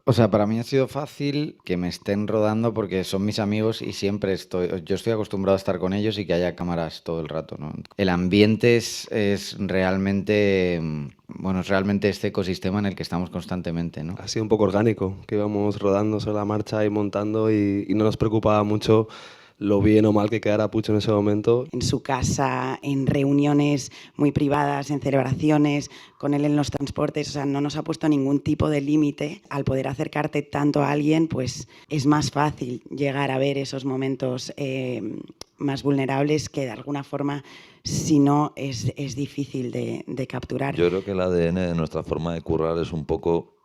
O sea, para mí ha sido fácil que me estén rodando porque son mis amigos y yo estoy acostumbrado a estar con ellos y que haya cámaras todo el rato, ¿no? El ambiente es realmente, bueno, es realmente este ecosistema en el que estamos constantemente, ¿no? Ha sido un poco orgánico, que íbamos rodando sobre la marcha y montando y no nos preocupaba mucho lo bien o mal que quedara Pucho en ese momento. En su casa, en reuniones muy privadas, en celebraciones, con él en los transportes, o sea, no nos ha puesto ningún tipo de límite. Al poder acercarte tanto a alguien, pues es más fácil llegar a ver esos momentos más vulnerables que de alguna forma, si no, es difícil de capturar. Yo creo que el ADN de nuestra forma de currar es un poco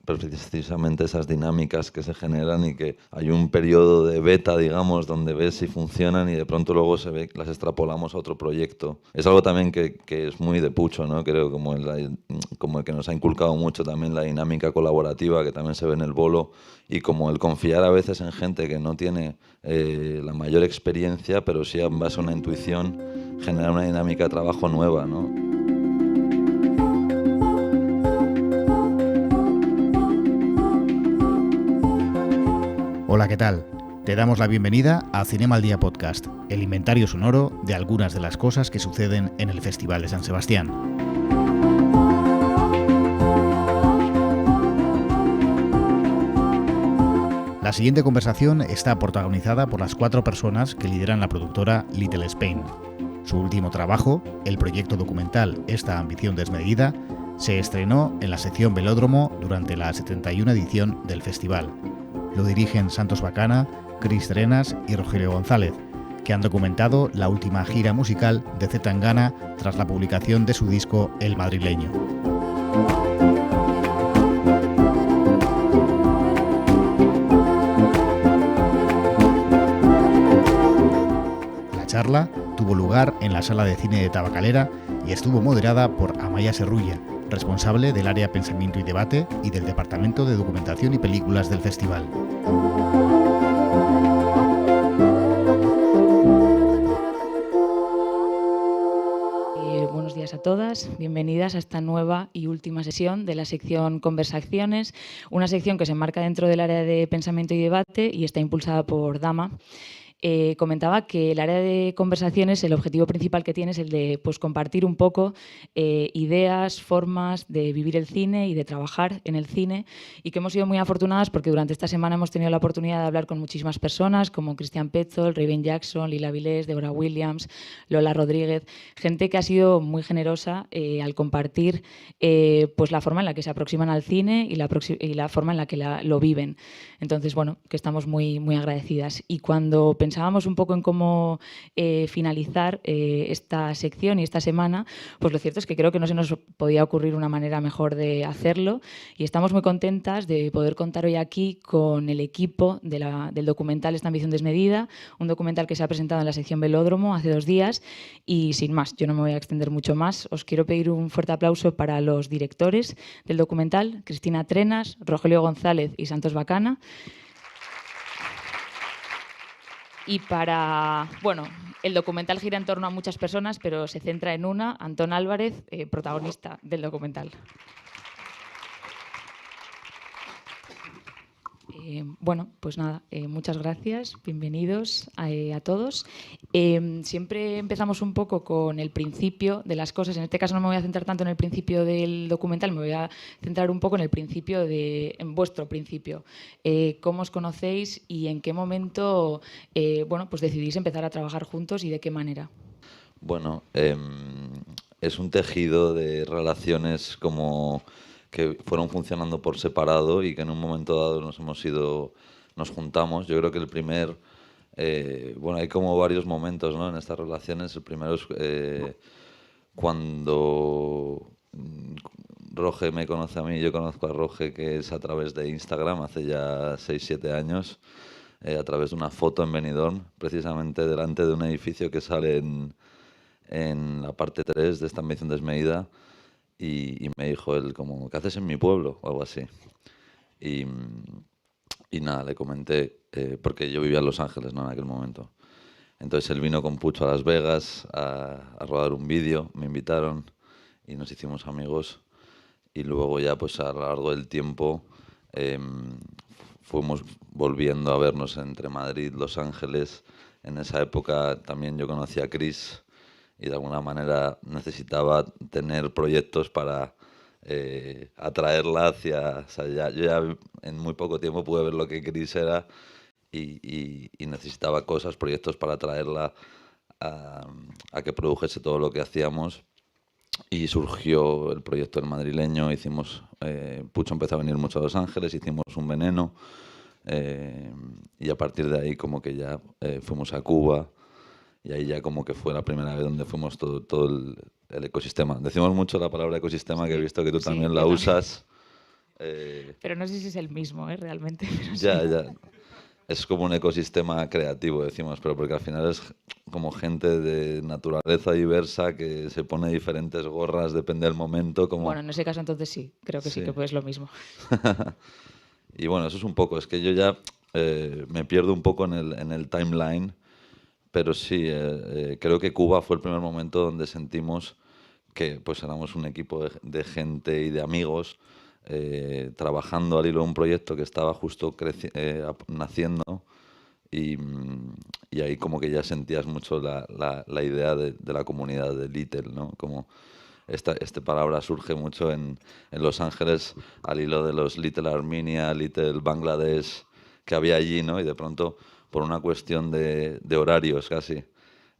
precisamente esas dinámicas que se generan y que hay un periodo de beta, digamos, donde ves si funcionan y de pronto luego se ve que las extrapolamos a otro proyecto. Es algo también que es muy de Pucho, ¿no? Creo como el que nos ha inculcado mucho también la dinámica colaborativa que también se ve en el bolo y como el confiar a veces en gente que no tiene la mayor experiencia, pero sí en base a una intuición generar una dinámica de trabajo nueva, ¿no? Hola, ¿qué tal? Te damos la bienvenida a Cinema al Día Podcast, el inventario sonoro de algunas de las cosas que suceden en el Festival de San Sebastián. La siguiente conversación está protagonizada por las 4 personas que lideran la productora Little Spain. Su último trabajo, el proyecto documental Esta ambición desmedida, se estrenó en la sección Velódromo durante la 71 edición del festival. Lo dirigen Santos Bacana, Cris Trenas y Rogelio González, que han documentado la última gira musical de C. Tangana tras la publicación de su disco El Madrileño. La charla tuvo lugar en la Sala de Cine de Tabacalera y estuvo moderada por Amaya Serrulla, responsable del área Pensamiento y Debate y del Departamento de Documentación y Películas del festival. Buenos días a todas, bienvenidas a esta nueva y última sesión de la sección Conversaciones, una sección que se enmarca dentro del área de Pensamiento y Debate y está impulsada por Dama. Comentaba que el área de conversaciones, el objetivo principal que tiene es el de compartir un poco ideas, formas de vivir el cine y de trabajar en el cine, y que hemos sido muy afortunadas porque durante esta semana hemos tenido la oportunidad de hablar con muchísimas personas como Christian Petzold, Raven Jackson, Lila Vilés, Deborah Williams, Lola Rodríguez, gente que ha sido muy generosa al compartir la forma en la que se aproximan al cine y la forma en la que lo viven. Entonces, bueno, que estamos muy, muy agradecidas. Y cuando pensábamos un poco en cómo finalizar esta sección y esta semana, pues lo cierto es que creo que no se nos podía ocurrir una manera mejor de hacerlo, y estamos muy contentas de poder contar hoy aquí con el equipo del documental Esta ambición desmedida, un documental que se ha presentado en la sección Velódromo hace 2 días. Y sin más, yo no me voy a extender mucho más. Os quiero pedir un fuerte aplauso para los directores del documental, Cristina Trenas, Rogelio González y Santos Bacana. Y el documental gira en torno a muchas personas, pero se centra en una, Antón Álvarez, protagonista del documental. Muchas gracias, bienvenidos a todos. Siempre empezamos un poco con el principio de las cosas. En este caso no me voy a centrar tanto en el principio del documental, me voy a centrar un poco en en vuestro principio. ¿Cómo os conocéis y en qué momento decidís empezar a trabajar juntos y de qué manera? Bueno, es un tejido de relaciones como que fueron funcionando por separado y que en un momento dado nos juntamos. Yo creo que el primer... hay como varios momentos, ¿no?, en estas relaciones. El primero es cuando Roge me conoce a mí, yo conozco a Roge, que es a través de Instagram, hace ya 6-7 años, a través de una foto en Benidorm, precisamente delante de un edificio que sale en la parte 3 de Esta ambición desmedida. Y me dijo él como, ¿qué haces en mi pueblo? O algo así. Y nada, le comenté, porque yo vivía en Los Ángeles, ¿no?, en aquel momento. Entonces él vino con Pucho a Las Vegas a rodar un vídeo, me invitaron y nos hicimos amigos. Y luego ya, pues a lo largo del tiempo, fuimos volviendo a vernos entre Madrid, Los Ángeles. En esa época también yo conocí a Chris y de alguna manera necesitaba tener proyectos para atraerla hacia... O sea, yo ya en muy poco tiempo pude ver lo que Chris era y necesitaba cosas, proyectos para atraerla a que produjese todo lo que hacíamos. Y surgió el proyecto del madrileño, Pucho empezó a venir mucho a Los Ángeles, hicimos un veneno y a partir de ahí como que ya fuimos a Cuba y ahí ya como que fue la primera vez donde fuimos todo el ecosistema. Decimos mucho la palabra ecosistema, que he visto que tú también la usas. Pero no sé si es el mismo, realmente. Pero ya. Es como un ecosistema creativo, decimos, pero porque al final es como gente de naturaleza diversa que se pone diferentes gorras, depende del momento. Bueno, en ese caso entonces sí, creo que sí que pues lo mismo. Y bueno, eso es un poco, es que yo ya me pierdo un poco en el timeline, pero sí, creo que Cuba fue el primer momento donde sentimos que pues éramos un equipo de gente y de amigos trabajando al hilo de un proyecto que estaba justo naciendo y ahí como que ya sentías mucho la idea de la comunidad de Little, ¿no? Como esta palabra surge mucho en Los Ángeles al hilo de los Little Armenia, Little Bangladesh que había allí, ¿no? Y de pronto, por una cuestión de horarios casi,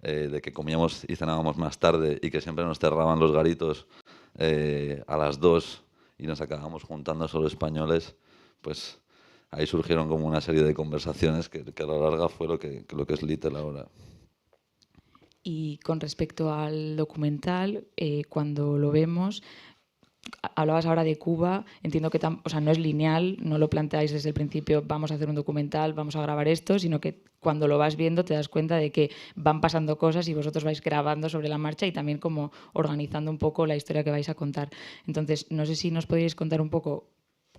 de que comíamos y cenábamos más tarde y que siempre nos cerraban los garitos a las 2 y nos acabamos juntando solo españoles, pues ahí surgieron como una serie de conversaciones que a la larga fue lo que es Little ahora. Y con respecto al documental, cuando lo vemos, hablabas ahora de Cuba, entiendo que no es lineal, no lo planteáis desde el principio, vamos a hacer un documental, vamos a grabar esto, sino que cuando lo vas viendo te das cuenta de que van pasando cosas y vosotros vais grabando sobre la marcha y también como organizando un poco la historia que vais a contar. Entonces, no sé si nos podríais contar un poco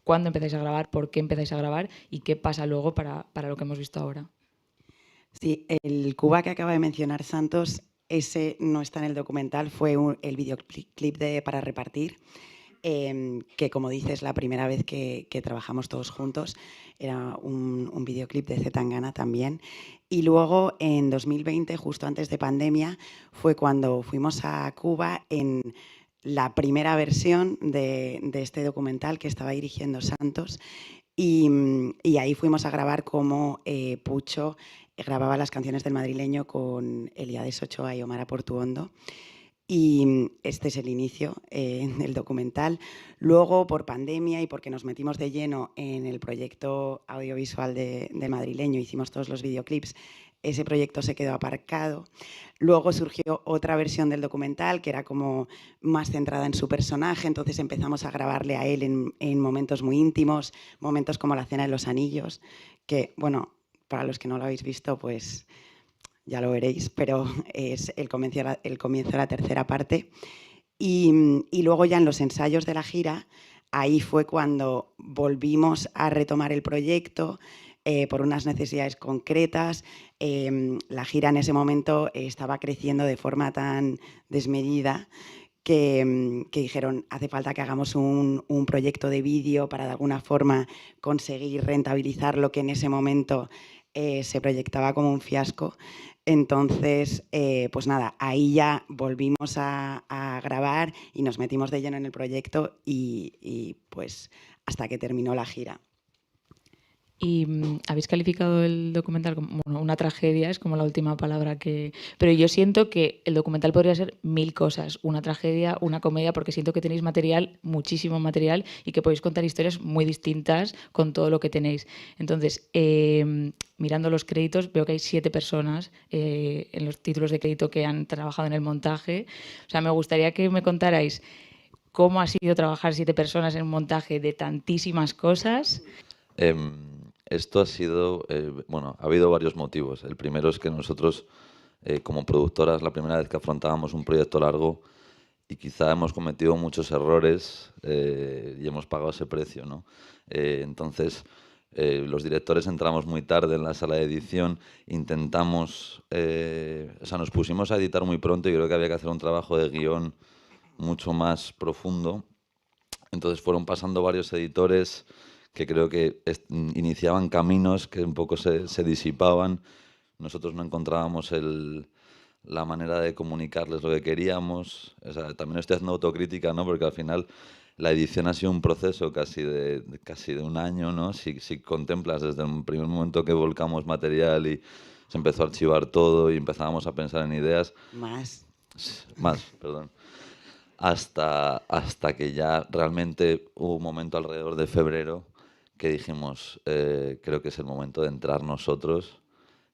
cuándo empezáis a grabar, por qué empezáis a grabar y qué pasa luego para lo que hemos visto ahora. Sí, el Cuba que acaba de mencionar Santos, ese no está en el documental, fue el videoclip de Para Repartir, que como dices, la primera vez que trabajamos todos juntos, era un videoclip de Zetangana también. Y luego en 2020, justo antes de pandemia, fue cuando fuimos a Cuba en la primera versión de este documental que estaba dirigiendo Santos. Y ahí fuimos a grabar cómo Pucho grababa las canciones del madrileño con Eliades Ochoa y Omar Aportuondo. Y este es el inicio del documental. Luego, por pandemia y porque nos metimos de lleno en el proyecto audiovisual de madrileño, hicimos todos los videoclips, ese proyecto se quedó aparcado. Luego surgió otra versión del documental que era como más centrada en su personaje, entonces empezamos a grabarle a él en momentos muy íntimos, momentos como la cena de los anillos, que, bueno, para los que no lo habéis visto, pues ya lo veréis, pero es el comienzo de la tercera parte. Y luego ya en los ensayos de la gira, ahí fue cuando volvimos a retomar el proyecto por unas necesidades concretas. La gira en ese momento estaba creciendo de forma tan desmedida que dijeron, hace falta que hagamos un proyecto de vídeo para de alguna forma conseguir rentabilizar lo que en ese momento se proyectaba como un fiasco. Entonces, pues nada, ahí ya volvimos a grabar y nos metimos de lleno en el proyecto y pues hasta que terminó la gira. Y habéis calificado el documental como una tragedia, es como la última palabra que... Pero yo siento que el documental podría ser 1000 cosas, una tragedia, una comedia, porque siento que tenéis material, muchísimo material, y que podéis contar historias muy distintas con todo lo que tenéis. Entonces, mirando los créditos, veo que hay 7 personas en los títulos de crédito que han trabajado en el montaje. O sea, me gustaría que me contarais cómo ha sido trabajar 7 personas en un montaje de tantísimas cosas. Esto ha sido, ha habido varios motivos. El primero es que nosotros, como productoras, la primera vez que afrontábamos un proyecto largo y quizá hemos cometido muchos errores y hemos pagado ese precio, ¿no? Entonces, los directores entramos muy tarde en la sala de edición, intentamos, nos pusimos a editar muy pronto y creo que había que hacer un trabajo de guión mucho más profundo. Entonces fueron pasando varios editores que creo que iniciaban caminos que un poco se disipaban. Nosotros no encontrábamos la manera de comunicarles lo que queríamos. O sea, también estoy haciendo autocrítica, ¿no? Porque al final la edición ha sido un proceso casi de un año, ¿no? Si contemplas desde el primer momento que volcamos material y se empezó a archivar todo y empezábamos a pensar en ideas. Más, perdón. Hasta que ya realmente hubo un momento alrededor de febrero que dijimos, creo que es el momento de entrar nosotros,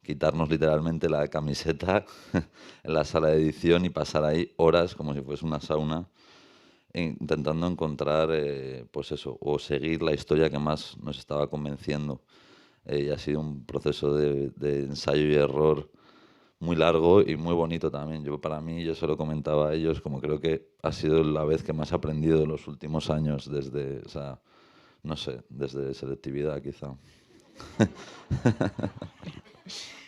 quitarnos literalmente la camiseta en la sala de edición y pasar ahí horas como si fuese una sauna, intentando encontrar, pues eso, o seguir la historia que más nos estaba convenciendo. Y ha sido un proceso de ensayo y error muy largo y muy bonito también. Para mí, yo se lo comentaba a ellos, como creo que ha sido la vez que más he aprendido en los últimos años desde, o sea, no sé, desde selectividad quizá.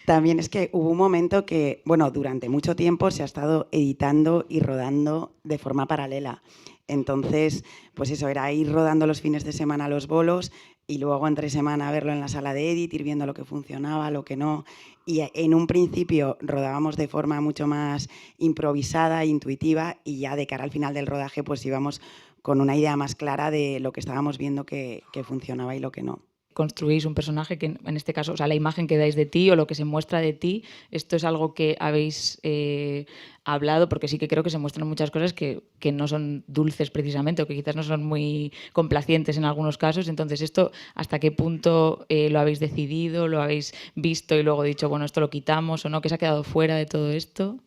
También es que hubo un momento que, bueno, durante mucho tiempo se ha estado editando y rodando de forma paralela. Entonces, pues eso, era ir rodando los fines de semana los bolos y luego entre semana verlo en la sala de edit, ir viendo lo que funcionaba, lo que no. Y en un principio rodábamos de forma mucho más improvisada, intuitiva, y ya de cara al final del rodaje pues íbamos con una idea más clara de lo que estábamos viendo que funcionaba y lo que no. Construís un personaje que, en este caso, o sea, la imagen que dais de ti o lo que se muestra de ti, esto es algo que habéis hablado, porque sí que creo que se muestran muchas cosas que no son dulces precisamente o que quizás no son muy complacientes en algunos casos. Entonces, ¿esto hasta qué punto lo habéis decidido, lo habéis visto y luego dicho, bueno, esto lo quitamos o no, que se ha quedado fuera de todo esto?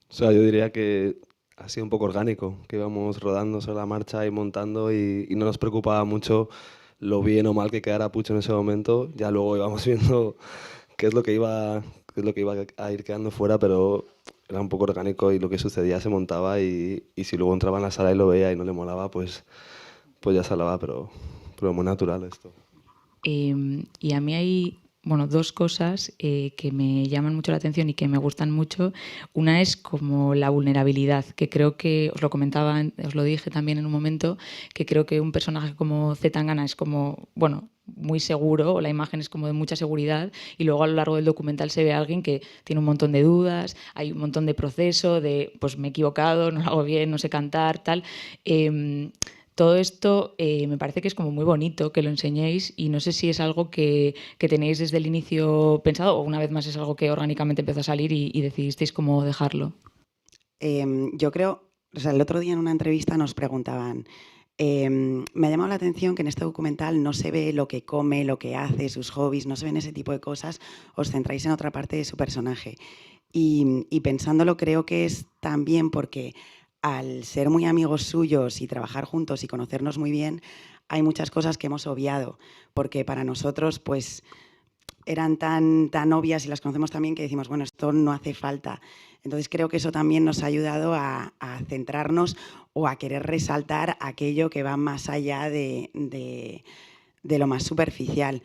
O sea, yo diría que ha sido un poco orgánico, que íbamos rodando sobre la marcha y montando y no nos preocupaba mucho lo bien o mal que quedara Pucho en ese momento. Ya luego íbamos viendo qué es lo que iba a ir quedando fuera, pero era un poco orgánico y lo que sucedía se montaba y si luego entraba en la sala y lo veía y no le molaba, pues ya se hablaba, pero muy natural esto. Y a mí hay dos cosas que me llaman mucho la atención y que me gustan mucho. Una es como la vulnerabilidad, que creo que, os lo comentaba, os lo dije también en un momento, que creo que un personaje como Zetangana es como, muy seguro, o la imagen es como de mucha seguridad, y luego a lo largo del documental se ve a alguien que tiene un montón de dudas, hay un montón de proceso, de pues me he equivocado, no lo hago bien, no sé cantar, tal. Todo esto me parece que es como muy bonito que lo enseñéis y no sé si es algo que tenéis desde el inicio pensado o una vez más es algo que orgánicamente empezó a salir y decidisteis cómo dejarlo. Yo creo, o sea, el otro día en una entrevista nos preguntaban, me ha llamado la atención que en este documental no se ve lo que come, lo que hace, sus hobbies, no se ven ese tipo de cosas, os centráis en otra parte de su personaje. Y pensándolo creo que es también porque al ser muy amigos suyos y trabajar juntos y conocernos muy bien, hay muchas cosas que hemos obviado, porque para nosotros pues eran tan obvias y las conocemos también que decimos, bueno, esto no hace falta. Entonces creo que eso también nos ha ayudado a centrarnos o a querer resaltar aquello que va más allá de lo más superficial.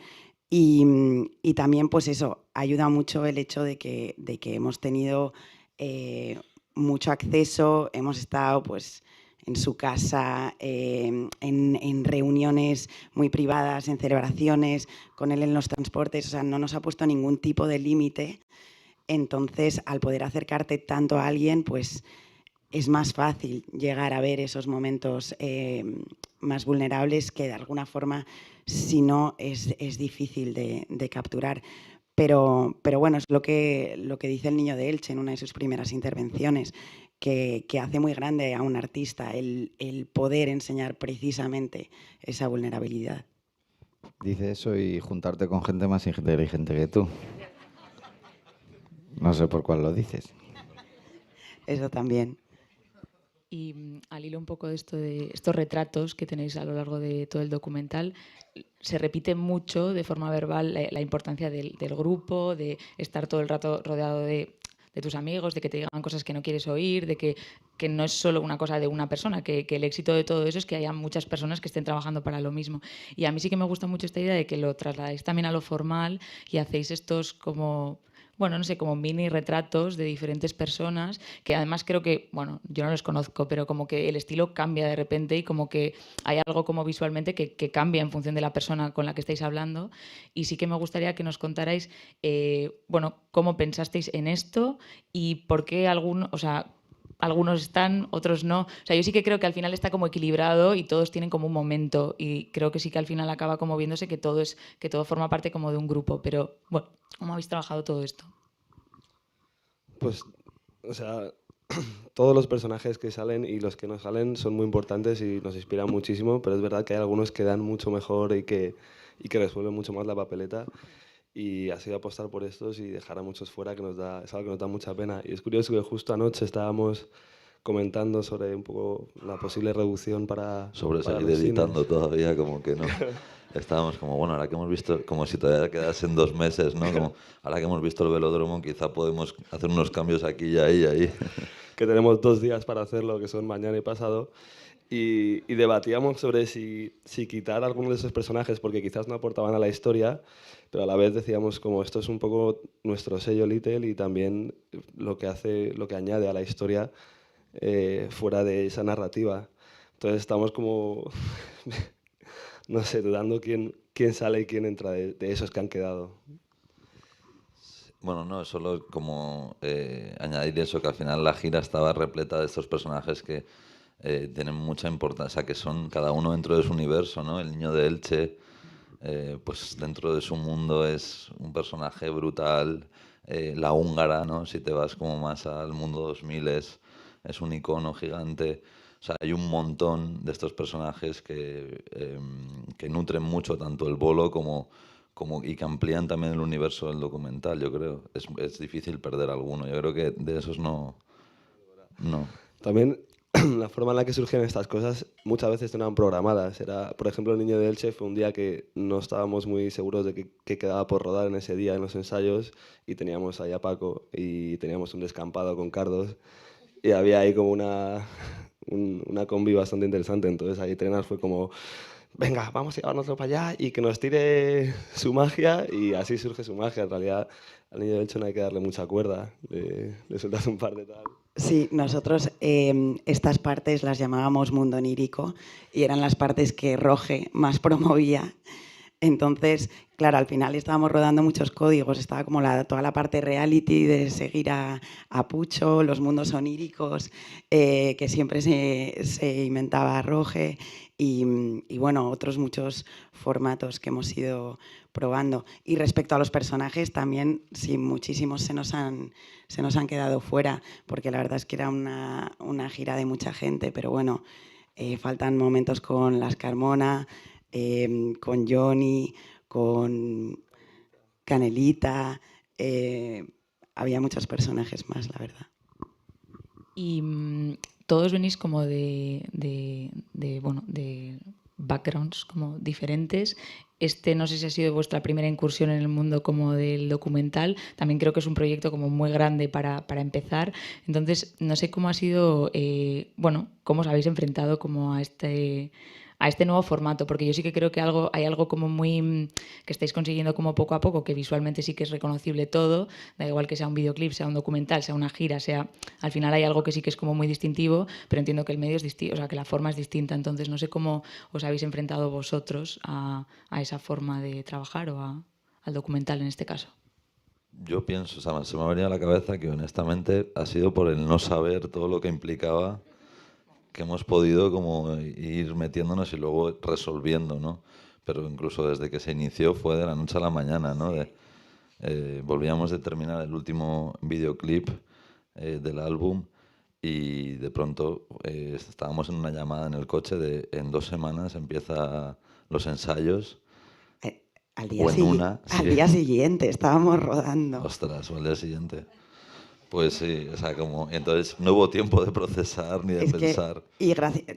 Y también pues eso, ayuda mucho el hecho de que hemos tenido mucho acceso, hemos estado pues en su casa, en reuniones muy privadas, en celebraciones, con él en los transportes, o sea, no nos ha puesto ningún tipo de límite. Entonces, al poder acercarte tanto a alguien, pues es más fácil llegar a ver esos momentos más vulnerables que de alguna forma, si no, es difícil de capturar. Pero bueno, es lo que dice el niño de Elche en una de sus primeras intervenciones, que hace muy grande a un artista el poder enseñar precisamente esa vulnerabilidad. Dice eso y juntarte con gente más inteligente que tú. No sé por cuál lo dices. Eso también. Y al hilo un poco de esto de estos retratos que tenéis a lo largo de todo el documental, se repite mucho de forma verbal la importancia del grupo, de estar todo el rato rodeado de tus amigos, de que te digan cosas que no quieres oír, de que no es solo una cosa de una persona, que el éxito de todo eso es que haya muchas personas que estén trabajando para lo mismo. Y a mí sí que me gusta mucho esta idea de que lo trasladáis también a lo formal y hacéis estos como bueno, no sé, como mini retratos de diferentes personas, que además creo que, bueno, yo no los conozco, pero como que el estilo cambia de repente y como que hay algo como visualmente que cambia en función de la persona con la que estáis hablando. Y sí que me gustaría que nos contarais, bueno, cómo pensasteis en esto y por qué o sea, algunos están, otros no. O sea, yo sí que creo que al final está como equilibrado y todos tienen como un momento y creo que sí que al final acaba como viéndose que todo forma parte como de un grupo. Pero, bueno, ¿cómo habéis trabajado todo esto? Pues, o sea, todos los personajes que salen y los que no salen son muy importantes y nos inspiran muchísimo, pero es verdad que hay algunos que dan mucho mejor y que resuelven mucho más la papeleta. Y ha sido apostar por estos y dejar a muchos fuera, es algo que nos da mucha pena. Y es curioso que justo anoche estábamos comentando sobre un poco la posible reducción para Seguir los editando cines. todavía, como que no. Estábamos como, bueno, ahora que hemos visto, como si todavía quedasen 2 meses, ¿no? Como, ahora que hemos visto el velódromo, quizá podemos hacer unos cambios aquí y ahí y ahí. Que tenemos 2 días para hacerlo, que son mañana y pasado. Y debatíamos sobre si quitar algunos de esos personajes porque quizás no aportaban a la historia, pero a la vez decíamos como esto es un poco nuestro sello Little y también lo que añade a la historia fuera de esa narrativa. Entonces estamos como, no sé, dudando quién sale y quién entra de esos que han quedado. Bueno, no, solo como añadir eso, que al final la gira estaba repleta de estos personajes que tienen mucha importancia, que son cada uno dentro de su universo, ¿no? El niño de Elche, pues dentro de su mundo es un personaje brutal. La húngara, ¿no? Si te vas como más al mundo 2000 es un icono gigante. O sea, hay un montón de estos personajes que nutren mucho tanto el bolo y que amplían también el universo del documental, yo creo. Es difícil perder alguno. Yo creo que de esos no. También la forma en la que surgen estas cosas muchas veces no eran programadas. Por ejemplo, el niño de Elche fue un día que no estábamos muy seguros de qué quedaba por rodar en ese día en los ensayos y teníamos ahí a Paco y teníamos un descampado con Cardos y había ahí como una combi bastante interesante. Entonces ahí Trenas fue como, venga, vamos a llevárnoslo para allá y que nos tire su magia y así surge su magia. En realidad al niño de Elche no hay que darle mucha cuerda, le sueltas un par de tal. Sí, nosotros estas partes las llamábamos mundo onírico y eran las partes que Roge más promovía. Entonces, claro, al final estábamos rodando muchos códigos, estaba como toda la parte reality de seguir a Pucho, los mundos oníricos que siempre se inventaba Roge y bueno, otros muchos formatos que hemos ido probando. Y respecto a los personajes, también sí, muchísimos se nos han quedado fuera, porque la verdad es que era una gira de mucha gente, pero bueno, faltan momentos con Las Carmona, con Johnny, con Canelita, había muchos personajes más, la verdad. Y todos venís como de backgrounds como diferentes. No sé si ha sido vuestra primera incursión en el mundo como del documental. También creo que es un proyecto como muy grande para empezar. Entonces, no sé cómo ha sido, cómo os habéis enfrentado como a este nuevo formato, porque yo sí que creo que hay algo como muy que estáis consiguiendo como poco a poco, que visualmente sí que es reconocible todo, da igual que sea un videoclip, sea un documental, sea una gira, al final hay algo que sí que es como muy distintivo, pero entiendo que el medio es distinto, o sea, que la forma es distinta, entonces no sé cómo os habéis enfrentado vosotros a esa forma de trabajar o al documental en este caso. Yo pienso, o sea, se me ha venido a la cabeza que honestamente ha sido por el no saber todo lo que implicaba que hemos podido como ir metiéndonos y luego resolviendo, ¿no? Pero incluso desde que se inició fue de la noche a la mañana, ¿no? Volvíamos de terminar el último videoclip del álbum y de pronto estábamos en una llamada en el coche de en 2 semanas empieza los ensayos. Al día siguiente estábamos rodando. Ostras, o al día siguiente. Pues sí, o sea, como entonces no hubo tiempo de procesar ni de pensar.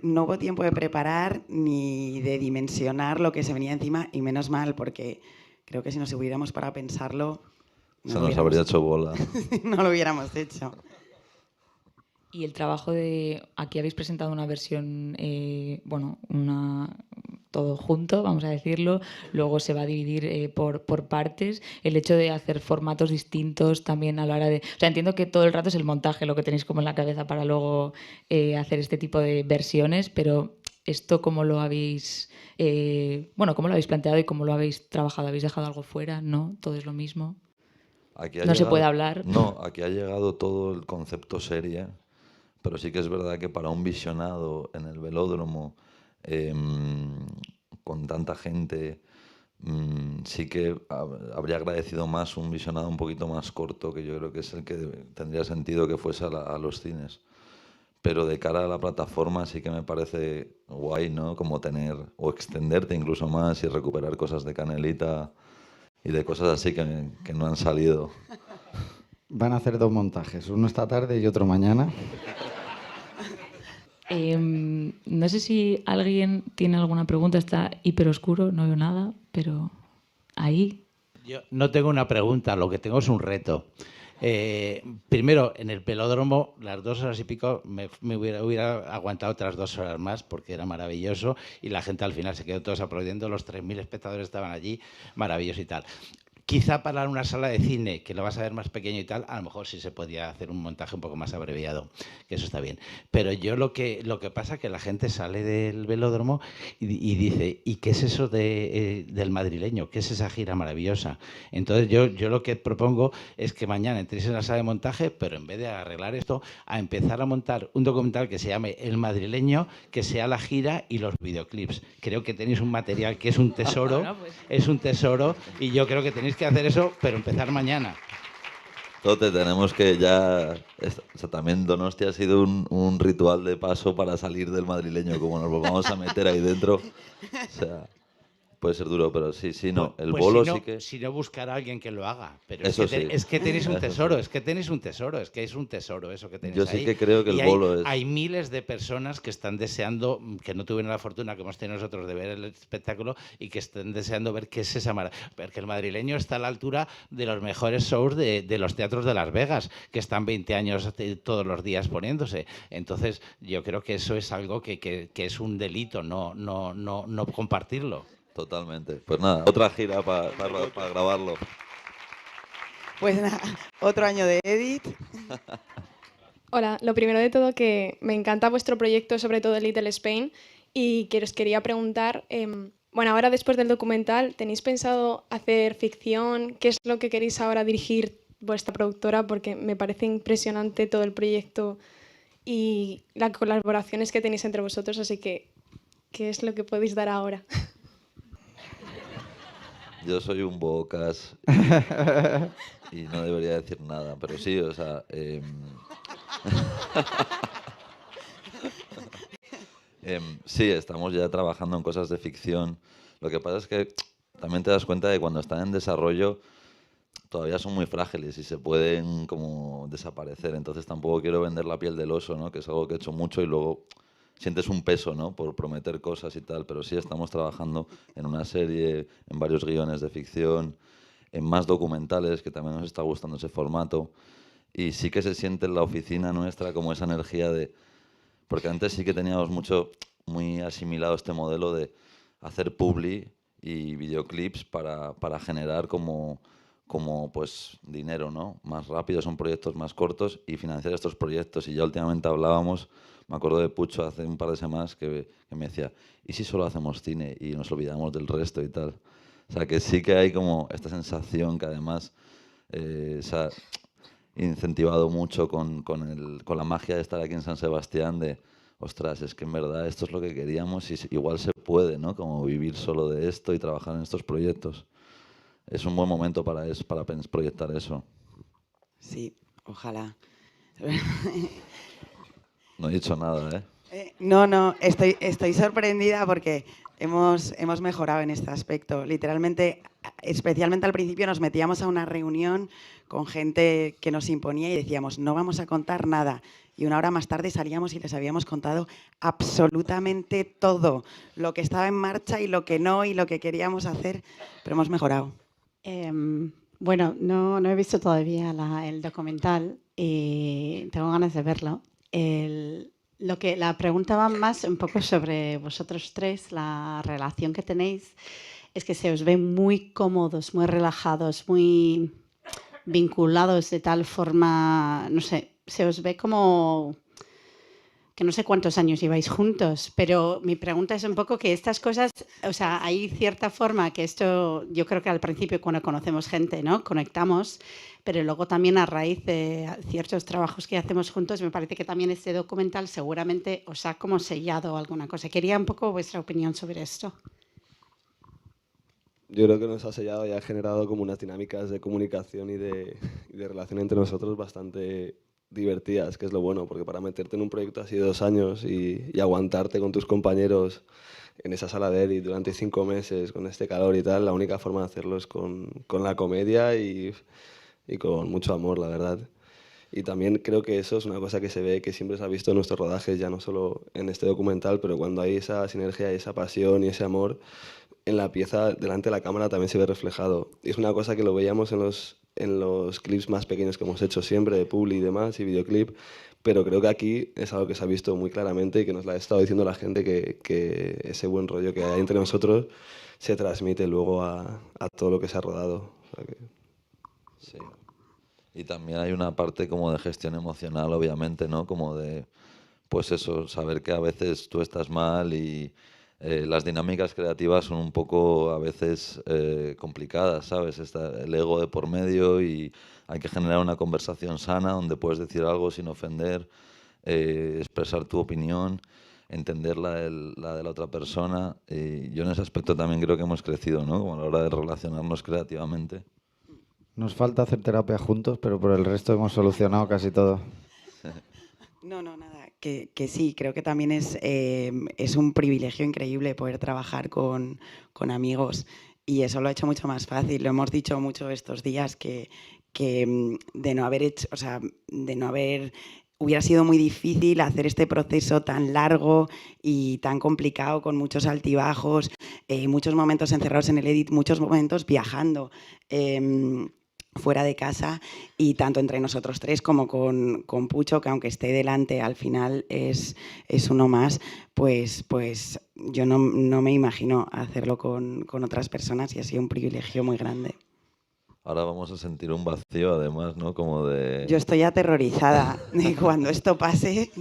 No hubo tiempo de preparar ni de dimensionar lo que se venía encima y menos mal, porque creo que si nos hubiéramos parado a pensarlo... Se nos habría hecho bola. No lo hubiéramos hecho. Y el trabajo aquí habéis presentado una versión, todo junto, vamos a decirlo, luego se va a dividir por partes. El hecho de hacer formatos distintos también a la hora de... O sea, entiendo que todo el rato es el montaje lo que tenéis como en la cabeza para luego hacer este tipo de versiones, pero esto cómo lo habéis... cómo lo habéis planteado y cómo lo habéis trabajado. ¿Habéis dejado algo fuera? ¿No? ¿Todo es lo mismo? No se puede hablar. No, aquí ha llegado todo el concepto serie, pero sí que es verdad que para un visionado en el velódromo, con tanta gente, sí que habría agradecido más un visionado un poquito más corto, que yo creo que es el que tendría sentido que fuese a los cines. Pero de cara a la plataforma sí que me parece guay, ¿no? Como tener, o extenderte incluso más y recuperar cosas de Canelita y de cosas así que no han salido. Van a hacer 2 montajes, uno esta tarde y otro mañana. No sé si alguien tiene alguna pregunta, está hiper oscuro, no veo nada, pero ahí. Yo no tengo una pregunta, lo que tengo es un reto. Primero, en el velódromo, las 2 horas y pico, me hubiera aguantado otras 2 horas más porque era maravilloso y la gente al final se quedó todos aplaudiendo, los 3.000 espectadores estaban allí, maravilloso y tal. Quizá para una sala de cine, que lo vas a ver más pequeño y tal, a lo mejor sí se podía hacer un montaje un poco más abreviado, que eso está bien. Pero yo lo que pasa es que la gente sale del velódromo y dice, ¿y qué es eso del madrileño? ¿Qué es esa gira maravillosa? Entonces yo lo que propongo es que mañana entréis en la sala de montaje, pero en vez de arreglar esto, a empezar a montar un documental que se llame El Madrileño, que sea la gira y los videoclips. Creo que tenéis un material que es un tesoro, Bueno, pues. es un tesoro, y yo creo que tenéis que hacer eso, pero empezar mañana. Tote, tenemos que ya... O sea, también Donostia ha sido un ritual de paso para salir del madrileño, como nos volvamos a meter ahí dentro. O sea, puede ser duro, pero sí, no. El Pues bolo si no, sí que... Si no, buscar a alguien que lo haga. Pero Eso es que, sí. es que tenéis un Eso tesoro, sí. es que tenéis un tesoro, es que es un tesoro eso que tenéis Yo ahí. sí que creo que el Y bolo es... hay miles de personas que están deseando, que no tuvieron la fortuna que hemos tenido nosotros de ver el espectáculo y que están deseando ver qué es esa maravilla. Porque el madrileño está a la altura de los mejores shows de los teatros de Las Vegas, que están 20 años todos los días poniéndose. Entonces, yo creo que eso es algo que es un delito, no compartirlo. Totalmente. Pues nada, otra gira para grabarlo. Pues nada, otro año de Edit. Hola, lo primero de todo que me encanta vuestro proyecto, sobre todo Little Spain, y que os quería preguntar, ahora después del documental, ¿tenéis pensado hacer ficción? ¿Qué es lo que queréis ahora dirigir vuestra productora? Porque me parece impresionante todo el proyecto y las colaboraciones que tenéis entre vosotros, así que, ¿qué es lo que podéis dar ahora? Yo soy un bocas y no debería decir nada, pero sí, o sea... sí, estamos ya trabajando en cosas de ficción. Lo que pasa es que también te das cuenta de que cuando están en desarrollo todavía son muy frágiles y se pueden como desaparecer. Entonces tampoco quiero vender la piel del oso, ¿no? Que es algo que he hecho mucho y luego sientes un peso, ¿no? Por prometer cosas y tal. Pero sí estamos trabajando en una serie, en varios guiones de ficción, en más documentales, que también nos está gustando ese formato. Y sí que se siente en la oficina nuestra como esa energía de... Porque antes sí que teníamos muy asimilado este modelo de hacer publi y videoclips para generar como pues dinero, ¿no? Más rápido, son proyectos más cortos y financiar estos proyectos. Y ya últimamente hablábamos, me acuerdo de Pucho hace un par de semanas que me decía, ¿y si solo hacemos cine y nos olvidamos del resto y tal? O sea, que sí que hay como esta sensación que además se ha incentivado mucho con la magia de estar aquí en San Sebastián de, ostras, es que en verdad esto es lo que queríamos y igual se puede, ¿no? Como vivir solo de esto y trabajar en estos proyectos. Es un buen momento para proyectar eso. Sí, ojalá. No he dicho nada, ¿eh? No, estoy sorprendida porque hemos mejorado en este aspecto. Literalmente, especialmente al principio nos metíamos a una reunión con gente que nos imponía y decíamos, no vamos a contar nada. Y una hora más tarde salíamos y les habíamos contado absolutamente todo, lo que estaba en marcha y lo que no y lo que queríamos hacer, pero hemos mejorado. Bueno, no he visto todavía el documental y tengo ganas de verlo. La pregunta va más un poco sobre vosotros tres, la relación que tenéis. Es que se os ve muy cómodos, muy relajados, muy vinculados de tal forma, no sé, se os ve como que no sé cuántos años lleváis juntos, pero mi pregunta es un poco que estas cosas, o sea, hay cierta forma que esto, yo creo que al principio cuando conocemos gente, ¿no? Conectamos, pero luego también a raíz de ciertos trabajos que hacemos juntos, me parece que también este documental seguramente os ha como sellado alguna cosa. Quería un poco vuestra opinión sobre esto. Yo creo que nos ha sellado y ha generado como unas dinámicas de comunicación y de relación entre nosotros bastante divertidas, que es lo bueno, porque para meterte en un proyecto así de 2 años y aguantarte con tus compañeros en esa sala de edit durante 5 meses con este calor y tal, la única forma de hacerlo es con la comedia y con mucho amor, la verdad. Y también creo que eso es una cosa que se ve, que siempre se ha visto en nuestros rodajes, ya no solo en este documental, pero cuando hay esa sinergia y esa pasión y ese amor, en la pieza delante de la cámara también se ve reflejado. Y es una cosa que lo veíamos en los clips más pequeños que hemos hecho siempre, de publi y demás, y videoclip, pero creo que aquí es algo que se ha visto muy claramente y que nos lo ha estado diciendo la gente, que ese buen rollo que hay entre nosotros se transmite luego a todo lo que se ha rodado. O sea que... Sí. Y también hay una parte como de gestión emocional, obviamente, ¿no? Como de, pues eso, saber que a veces tú estás mal y las dinámicas creativas son un poco a veces complicadas, ¿sabes? Está el ego de por medio y hay que generar una conversación sana donde puedes decir algo sin ofender, expresar tu opinión, entender la de la otra persona. Y yo en ese aspecto también creo que hemos crecido, ¿no? Como a la hora de relacionarnos creativamente. Nos falta hacer terapia juntos, pero por el resto hemos solucionado casi todo. No, nada, que sí, creo que también es un privilegio increíble poder trabajar con amigos y eso lo ha hecho mucho más fácil. Lo hemos dicho mucho estos días que de no haber hecho, o sea, de no haber... Hubiera sido muy difícil hacer este proceso tan largo y tan complicado, con muchos altibajos, muchos momentos encerrados en el edit, muchos momentos viajando fuera de casa, y tanto entre nosotros tres como con Pucho, que aunque esté delante al final es uno más, pues yo no me imagino hacerlo con otras personas y ha sido un privilegio muy grande. Ahora vamos a sentir un vacío, además, ¿no? Como de... Yo estoy aterrorizada de cuando esto pase,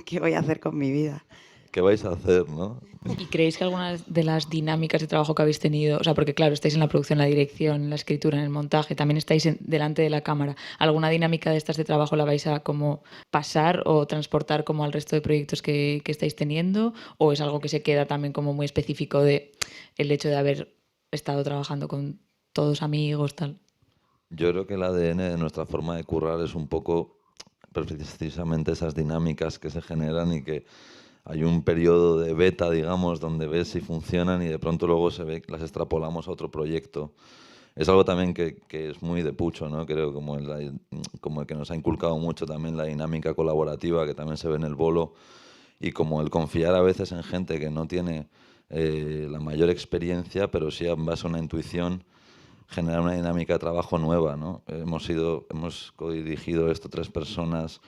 ¿qué voy a hacer con mi vida? ¿Qué vais a hacer, no? ¿Y creéis que algunas de las dinámicas de trabajo que habéis tenido, o sea, porque claro, estáis en la producción, la dirección, en la escritura, en el montaje, también estáis delante de la cámara, ¿alguna dinámica de estas de trabajo la vais a como pasar o transportar como al resto de proyectos que estáis teniendo? ¿O es algo que se queda también como muy específico de el hecho de haber estado trabajando con todos amigos, tal? Yo creo que el ADN de nuestra forma de currar es un poco precisamente esas dinámicas que se generan y que hay un periodo de beta, digamos, donde ves si funcionan y de pronto luego se ve que las extrapolamos a otro proyecto. Es algo también que es muy de Pucho, ¿no? Creo como el que nos ha inculcado mucho también la dinámica colaborativa que también se ve en el bolo y como el confiar a veces en gente que no tiene la mayor experiencia, pero sí en base a una intuición generar una dinámica de trabajo nueva, ¿no? Hemos codirigido esto 3 personas,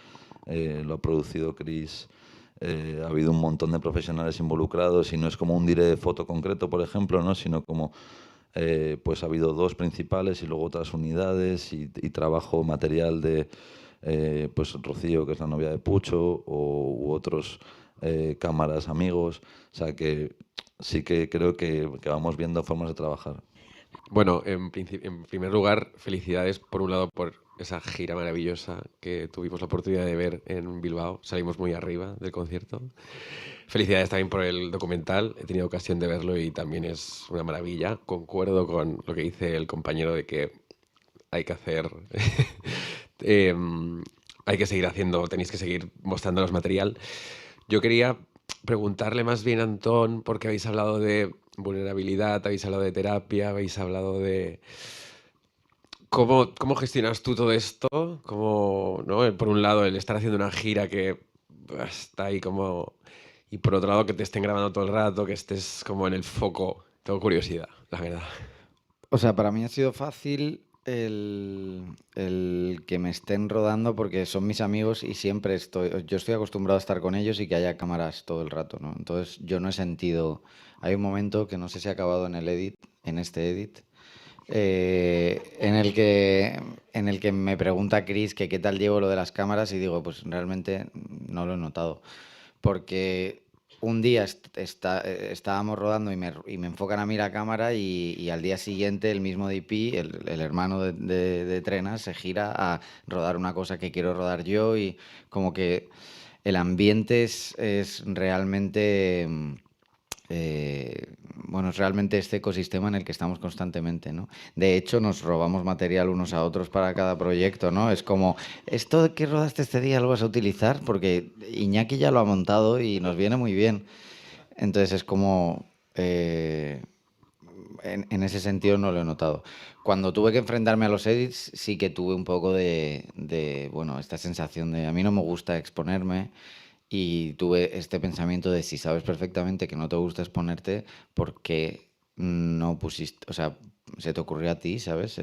lo ha producido Chris, ha habido un montón de profesionales involucrados y no es como un diré de foto concreto, por ejemplo, ¿no? Sino como pues ha habido 2 principales y luego otras unidades y trabajo material de pues Rocío, que es la novia de Pucho, u otros cámaras amigos. O sea que sí que creo que vamos viendo formas de trabajar. Bueno, en primer lugar, felicidades por un lado por esa gira maravillosa que tuvimos la oportunidad de ver en Bilbao. Salimos muy arriba del concierto. Felicidades también por el documental. He tenido ocasión de verlo y también es una maravilla. Concuerdo con lo que dice el compañero de que hay que hacer... hay que seguir haciendo, tenéis que seguir mostrándonos material. Yo quería preguntarle más bien a Antón, porque habéis hablado de vulnerabilidad, habéis hablado de terapia, habéis hablado de... ¿Cómo gestionas tú todo esto? ¿Cómo, no? Por un lado, el estar haciendo una gira que está ahí como... Y por otro lado, que te estén grabando todo el rato, que estés como en el foco. Tengo curiosidad, la verdad. O sea, para mí ha sido fácil el que me estén rodando porque son mis amigos y siempre yo estoy acostumbrado a estar con ellos y que haya cámaras todo el rato, ¿no? Entonces yo no he sentido, hay un momento que no sé si ha acabado en este edit, en el que me pregunta Chris que qué tal llevo lo de las cámaras y digo, pues realmente no lo he notado, porque un día estábamos rodando y me enfocan a mí la cámara y al día siguiente el mismo DP, el hermano de Trenas, se gira a rodar una cosa que quiero rodar yo y como que el ambiente es realmente... bueno, es realmente este ecosistema en el que estamos constantemente, ¿no? De hecho, nos robamos material unos a otros para cada proyecto, ¿no? Es como, ¿esto que rodaste este día lo vas a utilizar? Porque Iñaki ya lo ha montado y nos viene muy bien. Entonces es como... en ese sentido no lo he notado. Cuando tuve que enfrentarme a los edits, sí que tuve un poco bueno, esta sensación de a mí no me gusta exponerme. Y tuve este pensamiento de si sabes perfectamente que no te gusta exponerte, ¿por qué no pusiste? O sea, se te ocurrió a ti, ¿sabes?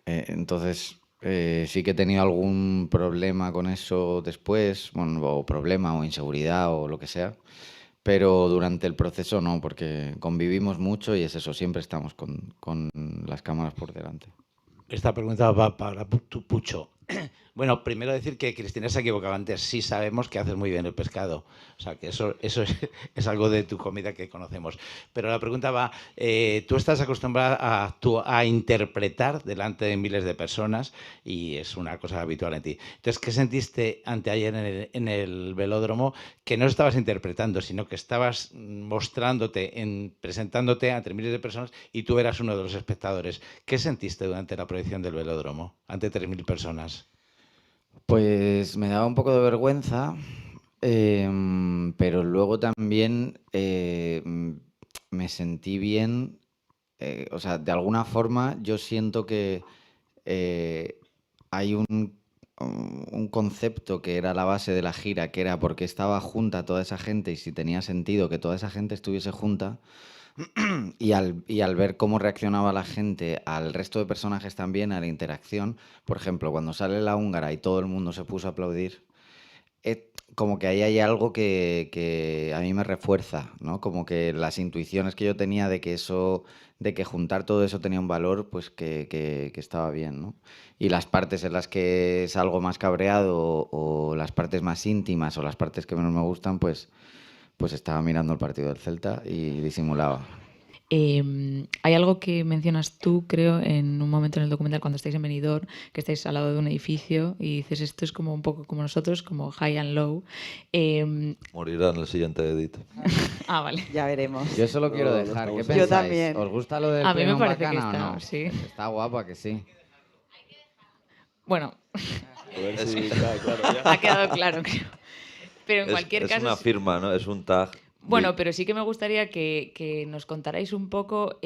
Entonces, sí que he tenido algún problema con eso después, bueno, o problema o inseguridad o lo que sea, pero durante el proceso no, porque convivimos mucho y es eso, siempre estamos con las cámaras por delante. Esta pregunta va para tu Pucho. Bueno, primero decir que Cristina se equivocaba antes. Sí sabemos que haces muy bien el pescado. O sea, que eso es algo de tu comida que conocemos. Pero la pregunta va, tú estás acostumbrada a interpretar delante de miles de personas y es una cosa habitual en ti. Entonces, ¿qué sentiste anteayer en el velódromo? Que no estabas interpretando, sino que estabas mostrándote, presentándote ante miles de personas y tú eras uno de los espectadores. ¿Qué sentiste durante la proyección del velódromo ante 3.000 personas? Pues me daba un poco de vergüenza, pero luego también me sentí bien. O sea, de alguna forma yo siento que hay un concepto que era la base de la gira, que era porque estaba junta toda esa gente y si tenía sentido que toda esa gente estuviese junta. Y al ver cómo reaccionaba la gente, al resto de personajes también, a la interacción, por ejemplo, cuando sale la húngara y todo el mundo se puso a aplaudir, como que ahí hay algo que a mí me refuerza, ¿no? Como que las intuiciones que yo tenía de que juntar todo eso tenía un valor, pues que estaba bien, ¿no? Y las partes en las que salgo más cabreado o las partes más íntimas o las partes que menos me gustan, pues estaba mirando el partido del Celta y disimulaba. Hay algo que mencionas tú, creo, en un momento en el documental cuando estáis en Benidorm, que estáis al lado de un edificio y dices esto es como un poco como nosotros, como high and low. Morirá en el siguiente edit. Ah, vale. Ya veremos. Yo eso lo quiero dejar. ¿Qué pensáis? Yo también. ¿Os gusta lo del A mí me premio parece que Bacana está, o no? sí. Está guapa, que sí. Bueno, A ver si claro, ya. ha quedado claro, creo. Pero en cualquier es caso... una firma, ¿no? Es un tag. Bueno, pero sí que me gustaría que nos contarais un poco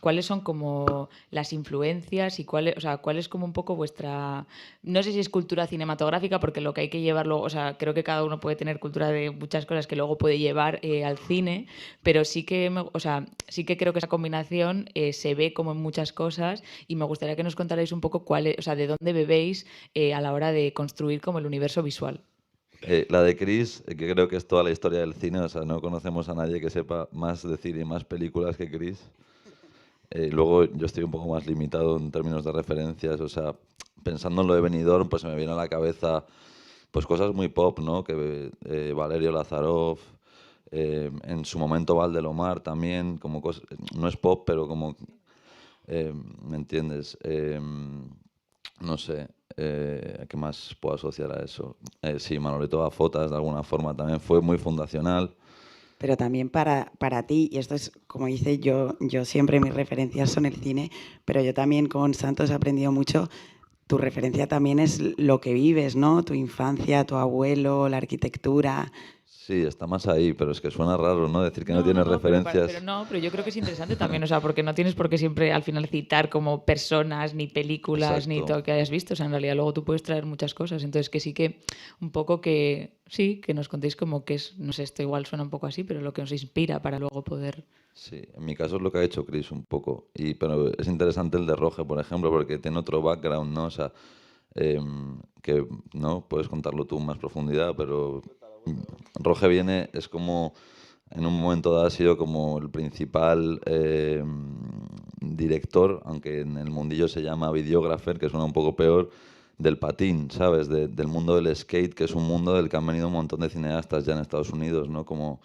cuáles son como las influencias y cuál es como un poco vuestra... No sé si es cultura cinematográfica, porque lo que hay que llevarlo... O sea, creo que cada uno puede tener cultura de muchas cosas que luego puede llevar al cine, pero sí que, sí que creo que esa combinación se ve como en muchas cosas y me gustaría que nos contarais un poco de dónde bebéis a la hora de construir como el universo visual. La de Chris, que creo que es toda la historia del cine, o sea, no conocemos a nadie que sepa más de cine y más películas que Chris. Luego yo estoy un poco más limitado en términos de referencias, o sea, pensando en lo de Benidorm, pues se me viene a la cabeza pues cosas muy pop, ¿no? Que Valerio Lazarov, en su momento Valdelomar también, como cosas, no es pop, pero como, ¿me entiendes? No sé, ¿qué más puedo asociar a eso? Sí, Manolito a Fotas de alguna forma también fue muy fundacional. Pero también para ti, y esto es como dice yo siempre mis referencias son el cine, pero yo también con Santos he aprendido mucho. Tu referencia también es lo que vives, ¿no? Tu infancia, tu abuelo, la arquitectura. Sí, está más ahí, pero es que suena raro, ¿no? Decir que no, No, tienes no, referencias. pero yo creo que es interesante también, o sea, porque no tienes por qué siempre al final citar como personas, ni películas, ni Exacto. todo que hayas visto, o sea, en realidad luego tú puedes traer muchas cosas, entonces que sí que un poco que, sí, que nos contéis como que es, no sé, esto igual suena un poco así, pero lo que nos inspira para luego poder... Sí, en mi caso es lo que ha hecho Chris un poco. Pero es interesante el de Roge, por ejemplo, porque tiene otro background, ¿no? O sea, que no puedes contarlo tú en más profundidad, pero Roge viene, es como en un momento dado ha sido como el principal director, aunque en el mundillo se llama videógrafer, que suena un poco peor, del patín, ¿sabes? Del mundo del skate, que es un mundo del que han venido un montón de cineastas ya en Estados Unidos, ¿no? Como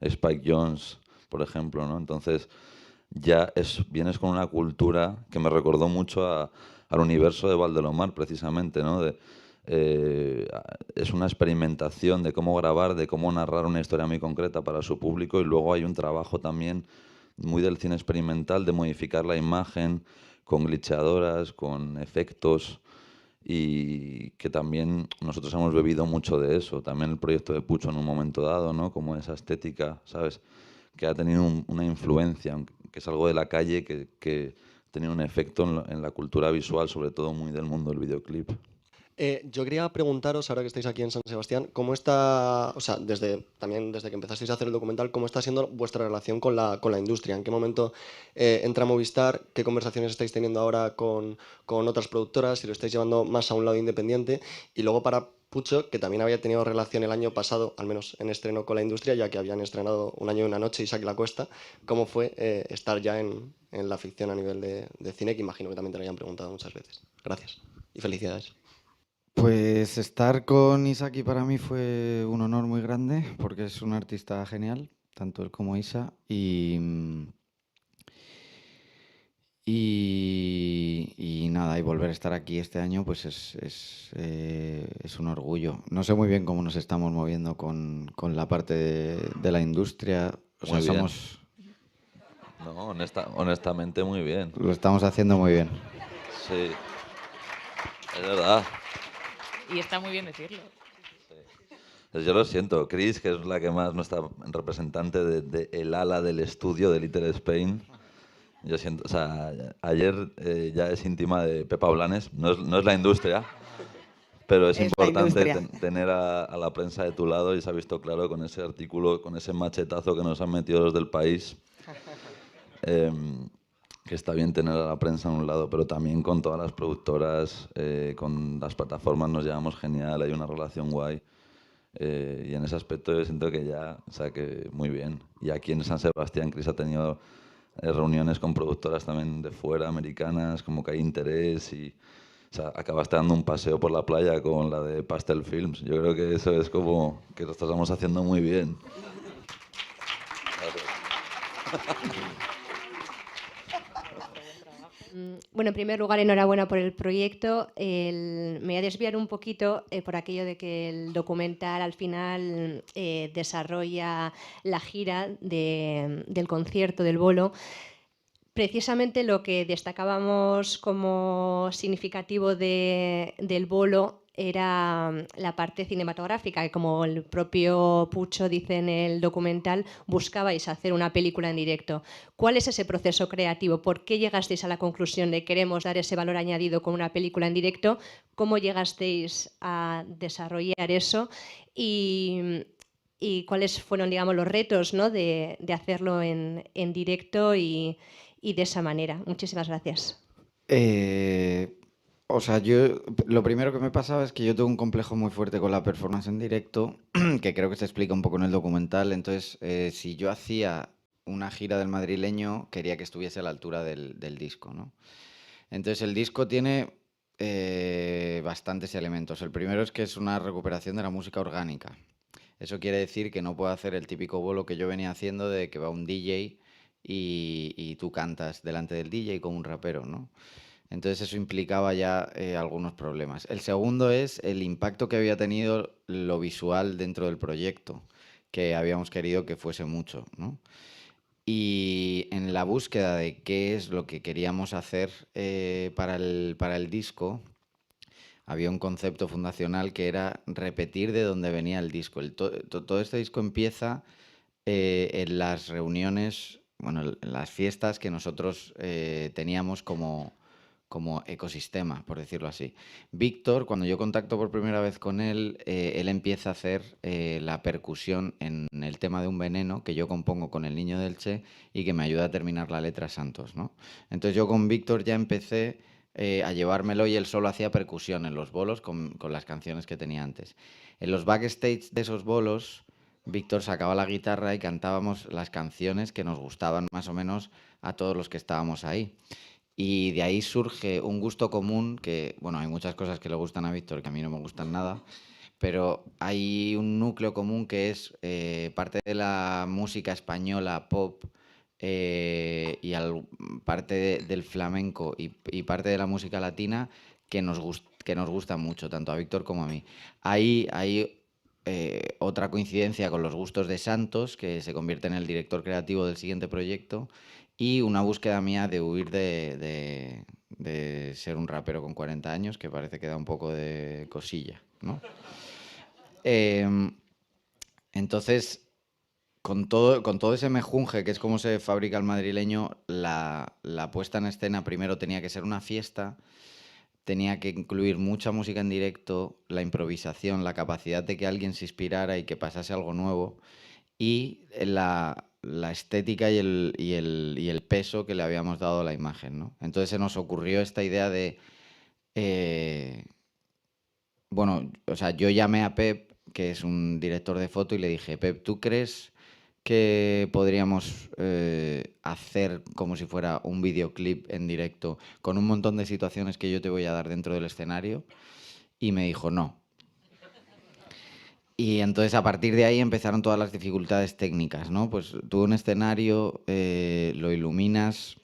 Spike Jonze, por ejemplo, ¿no? Entonces vienes con una cultura que me recordó mucho al universo de Valdelomar, precisamente, ¿no? Es una experimentación de cómo grabar, de cómo narrar una historia muy concreta para su público, y luego hay un trabajo también muy del cine experimental de modificar la imagen con glitcheadoras, con efectos, y que también nosotros hemos bebido mucho de eso. También el proyecto de Pucho en un momento dado, ¿no? Como esa estética, ¿sabes? Que ha tenido una influencia, que es algo de la calle que ha tenido un efecto en la cultura visual, sobre todo muy del mundo del videoclip. Yo quería preguntaros, ahora que estáis aquí en San Sebastián, ¿cómo está, o sea, también desde que empezasteis a hacer el documental, cómo está siendo vuestra relación con la industria? ¿En qué momento entra Movistar? ¿Qué conversaciones estáis teniendo ahora con otras productoras? Si lo estáis llevando más a un lado independiente. Y luego para Pucho, que también había tenido relación el año pasado, al menos en estreno con la industria, ya que habían estrenado Un año y una noche y Isaac La Cuesta. ¿Cómo fue estar ya en la ficción a nivel de cine? Que imagino que también te lo hayan preguntado muchas veces. Gracias y felicidades. Pues estar con Isaki para mí fue un honor muy grande, porque es un artista genial, tanto él como Isa, y nada, y volver a estar aquí este año pues es un orgullo. No sé muy bien cómo nos estamos moviendo con la parte de la industria. O sea, Muy bien. somos... No, honestamente muy bien. Lo estamos haciendo muy bien. Sí, es verdad. Y está muy bien decirlo. Pues yo lo siento, Chris, que es la que más nuestra representante de el ala del estudio de Little Spain. Yo siento, o sea, ayer ya es íntima de Pepa Blanes, no es la industria, pero es importante tener a la prensa de tu lado, y se ha visto claro con ese artículo, con ese machetazo que nos han metido los del País, que está bien tener a la prensa a un lado, pero también con todas las productoras, con las plataformas nos llevamos genial, hay una relación guay. Y en ese aspecto yo siento que ya, o sea, que muy bien. Y aquí en San Sebastián, Chris ha tenido reuniones con productoras también de fuera, americanas, como que hay interés, y o sea, acabaste dando un paseo por la playa con la de Pastel Films. Yo creo que eso es como que lo estamos haciendo muy bien. Bueno, en primer lugar, enhorabuena por el proyecto. Me voy a desviar un poquito por aquello de que el documental al final desarrolla la gira del concierto del bolo. Precisamente lo que destacábamos como significativo del bolo era la parte cinematográfica, que como el propio Pucho dice en el documental, buscabais hacer una película en directo. ¿Cuál es ese proceso creativo? ¿Por qué llegasteis a la conclusión de queremos dar ese valor añadido con una película en directo? ¿Cómo llegasteis a desarrollar eso? Y cuáles fueron, digamos, los retos, ¿no? de hacerlo en directo y de esa manera. Muchísimas gracias. O sea, lo primero que me pasaba es que yo tengo un complejo muy fuerte con la performance en directo, que creo que se explica un poco en el documental. Entonces, si yo hacía una gira del madrileño, quería que estuviese a la altura del disco, ¿no? Entonces, el disco tiene bastantes elementos. El primero es que es una recuperación de la música orgánica. Eso quiere decir que no puedo hacer el típico bolo que yo venía haciendo de que va un DJ y tú cantas delante del DJ como un rapero, ¿no? Entonces eso implicaba ya algunos problemas. El segundo es el impacto que había tenido lo visual dentro del proyecto, que habíamos querido que fuese mucho, ¿no? Y en la búsqueda de qué es lo que queríamos hacer para el disco, había un concepto fundacional que era repetir de dónde venía el disco. Todo este disco empieza en las reuniones, bueno, en las fiestas que nosotros teníamos como ecosistema, por decirlo así. Víctor, cuando yo contacto por primera vez con él, él empieza a hacer la percusión en el tema de Un veneno que yo compongo con El niño del Che y que me ayuda a terminar la letra Santos, ¿no? Entonces yo con Víctor ya empecé a llevármelo y él solo hacía percusión en los bolos con las canciones que tenía antes. En los backstage de esos bolos, Víctor sacaba la guitarra y cantábamos las canciones que nos gustaban más o menos a todos los que estábamos ahí. Y de ahí surge un gusto común que, bueno, hay muchas cosas que le gustan a Víctor que a mí no me gustan nada, pero hay un núcleo común que es parte de la música española pop y parte del flamenco y parte de la música latina que nos gusta mucho, tanto a Víctor como a mí. Hay otra coincidencia con los gustos de Santos, que se convierte en el director creativo del siguiente proyecto, y una búsqueda mía de huir de ser un rapero con 40 años, que parece que da un poco de cosilla, ¿no? Entonces, con todo ese mejunje, que es como se fabrica el madrileño, la puesta en escena primero tenía que ser una fiesta, tenía que incluir mucha música en directo, la improvisación, la capacidad de que alguien se inspirara y que pasase algo nuevo, y la estética y el peso que le habíamos dado a la imagen, ¿no? Entonces se nos ocurrió esta idea de... bueno, o sea, yo llamé a Pep, que es un director de foto, y le dije, Pep, ¿tú crees que podríamos hacer como si fuera un videoclip en directo con un montón de situaciones que yo te voy a dar dentro del escenario? Y me dijo, no. Y entonces a partir de ahí empezaron todas las dificultades técnicas, ¿no? Pues tú un escenario lo iluminas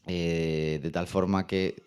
de tal forma que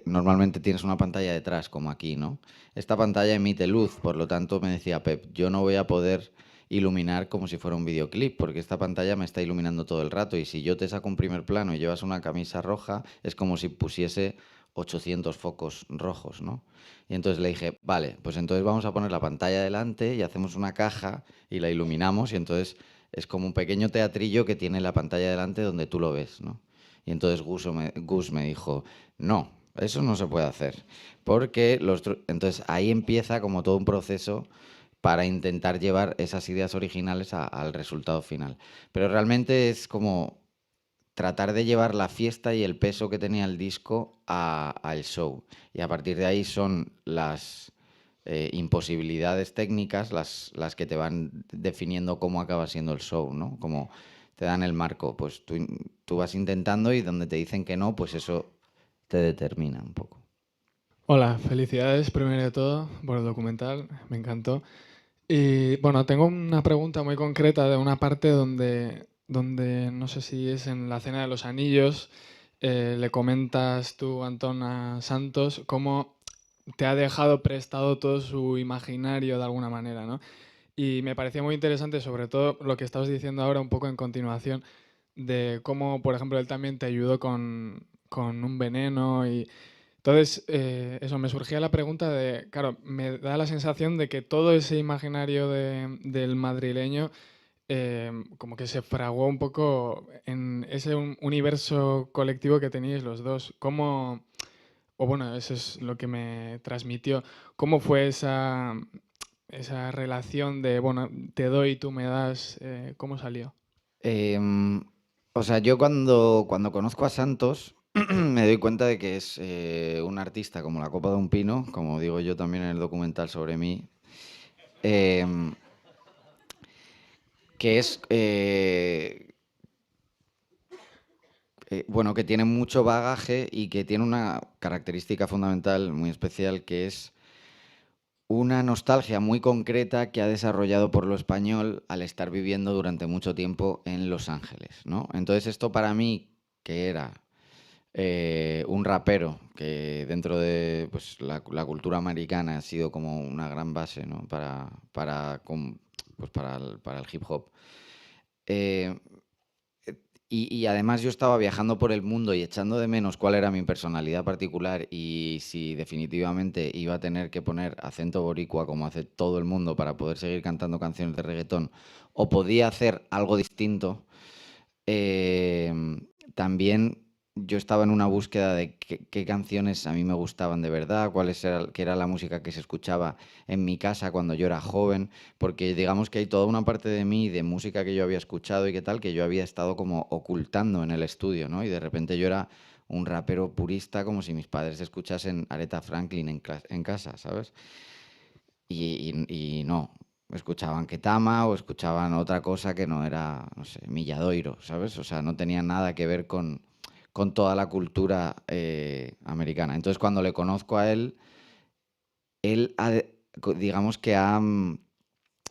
normalmente tienes una pantalla detrás, como aquí, ¿no? Esta pantalla emite luz, por lo tanto me decía Pep, yo no voy a poder iluminar como si fuera un videoclip, porque esta pantalla me está iluminando todo el rato y si yo te saco un primer plano y llevas una camisa roja, es como si pusiese 800 focos rojos, ¿no? Y entonces le dije, vale, pues entonces vamos a poner la pantalla delante y hacemos una caja y la iluminamos y entonces es como un pequeño teatrillo que tiene la pantalla delante donde tú lo ves, ¿no? Y entonces Gus me dijo, no, eso no se puede hacer, porque entonces ahí empieza como todo un proceso para intentar llevar esas ideas originales al resultado final. Pero realmente es como tratar de llevar la fiesta y el peso que tenía el disco al show. Y a partir de ahí son las imposibilidades técnicas las que te van definiendo cómo acaba siendo el show, ¿no? Como te dan el marco. Pues tú vas intentando y donde te dicen que no, pues eso te determina un poco. Hola, felicidades primero de todo por el documental, me encantó. Y bueno, tengo una pregunta muy concreta de una parte donde no sé si es en la Cena de los Anillos, le comentas tú, Antón, a Santos, cómo te ha dejado prestado todo su imaginario de alguna manera, ¿no? Y me parecía muy interesante, sobre todo lo que estabas diciendo ahora un poco en continuación, de cómo, por ejemplo, él también te ayudó con Un veneno y... Entonces, eso, me surgía la pregunta de, claro, me da la sensación de que todo ese imaginario del madrileño como que se fraguó un poco en ese universo colectivo que teníais los dos. ¿Cómo, o bueno, eso es lo que me transmitió, cómo fue esa relación de, bueno, te doy, tú me das, cómo salió? O sea, yo cuando conozco a Santos me doy cuenta de que es un artista como la copa de un pino, como digo yo también en el documental sobre mí, que es, bueno, que tiene mucho bagaje y que tiene una característica fundamental muy especial, que es una nostalgia muy concreta que ha desarrollado por lo español al estar viviendo durante mucho tiempo en Los Ángeles, ¿no? Entonces esto para mí, que era un rapero que dentro de pues, la cultura americana ha sido como una gran base, ¿no? para el hip hop. Y además yo estaba viajando por el mundo y echando de menos cuál era mi personalidad particular y si definitivamente iba a tener que poner acento boricua como hace todo el mundo para poder seguir cantando canciones de reggaetón o podía hacer algo distinto. También yo estaba en una búsqueda de qué canciones a mí me gustaban de verdad, qué era la música que se escuchaba en mi casa cuando yo era joven, porque digamos que hay toda una parte de mí, de música que yo había escuchado y qué tal, que yo había estado como ocultando en el estudio, ¿no? Y de repente yo era un rapero purista como si mis padres escuchasen Aretha Franklin en casa, ¿sabes? Y no, escuchaban Ketama o escuchaban otra cosa que no era, no sé, Milladoiro, ¿sabes? O sea, no tenía nada que ver con toda la cultura americana. Entonces, cuando le conozco a él, digamos que ha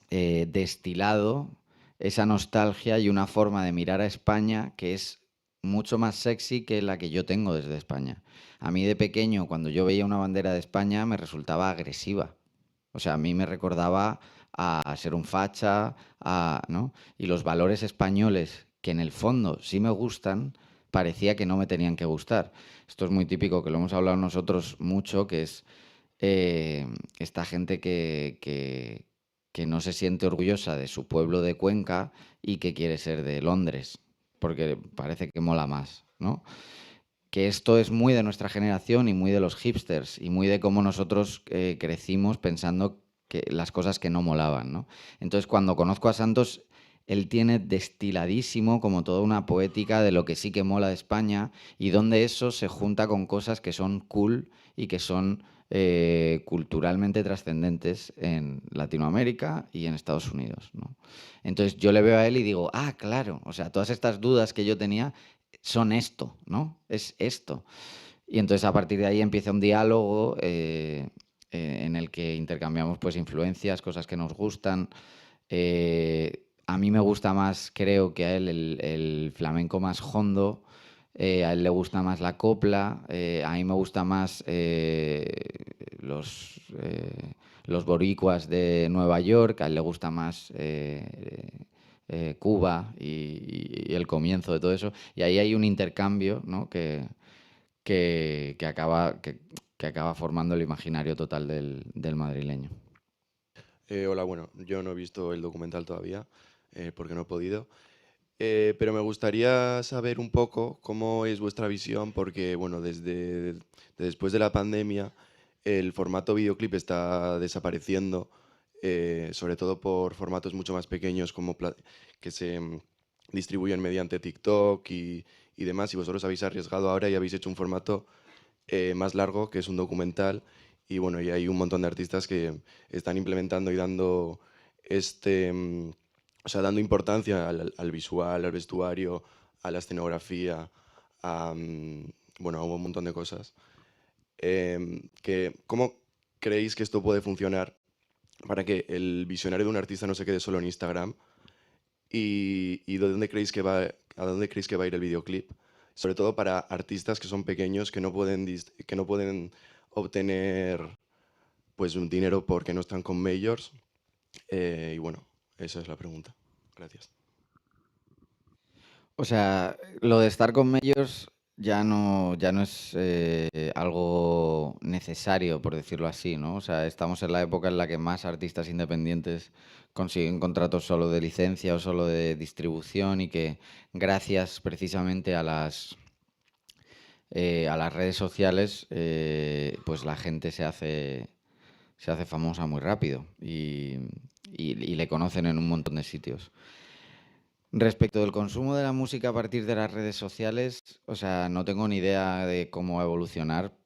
destilado esa nostalgia y una forma de mirar a España que es mucho más sexy que la que yo tengo desde España. A mí de pequeño, cuando yo veía una bandera de España, me resultaba agresiva. O sea, a mí me recordaba a ser un facha, ¿no? Y los valores españoles, que en el fondo sí me gustan, parecía que no me tenían que gustar. Esto es muy típico, que lo hemos hablado nosotros mucho, que es esta gente que no se siente orgullosa de su pueblo de Cuenca y que quiere ser de Londres, porque parece que mola más, ¿no? Que esto es muy de nuestra generación y muy de los hipsters y muy de cómo nosotros crecimos pensando que las cosas que no molaban, ¿no? Entonces, cuando conozco a Santos, él tiene destiladísimo como toda una poética de lo que sí que mola de España y donde eso se junta con cosas que son cool y que son culturalmente trascendentes en Latinoamérica y en Estados Unidos, ¿no? Entonces yo le veo a él y digo, ah, claro, o sea, todas estas dudas que yo tenía son esto, ¿no? Es esto. Y entonces a partir de ahí empieza un diálogo en el que intercambiamos pues influencias, cosas que nos gustan. A mí me gusta más, creo que a él, el flamenco más hondo. A él le gusta más la copla, a mí me gusta más los boricuas de Nueva York, a él le gusta más Cuba y el comienzo de todo eso. Y ahí hay un intercambio, ¿no? que acaba formando el imaginario total del madrileño. Hola, bueno, yo no he visto el documental todavía porque no he podido. Pero me gustaría saber un poco cómo es vuestra visión, porque bueno, desde después de la pandemia el formato videoclip está desapareciendo, sobre todo por formatos mucho más pequeños como que se distribuyen mediante TikTok y demás. Y vosotros habéis arriesgado ahora y habéis hecho un formato más largo, que es un documental. Y bueno, y hay un montón de artistas que están implementando y dando o sea, dando importancia al visual, al vestuario, a la escenografía, bueno, a un montón de cosas. ¿Cómo creéis que esto puede funcionar para que el visionario de un artista no se quede solo en Instagram? ¿Y a dónde creéis que va a ir el videoclip? Sobre todo para artistas que son pequeños, que no pueden obtener pues un dinero porque no están con majors. Y bueno, esa es la pregunta. Gracias. O sea, lo de estar con majors ya no es algo necesario, por decirlo así, ¿no? O sea, estamos en la época en la que más artistas independientes consiguen contratos solo de licencia o solo de distribución y que gracias precisamente a las redes sociales, pues la gente se hace famosa muy rápido y le conocen en un montón de sitios. Respecto del consumo de la música a partir de las redes sociales, o sea, no tengo ni idea de cómo va a evolucionar,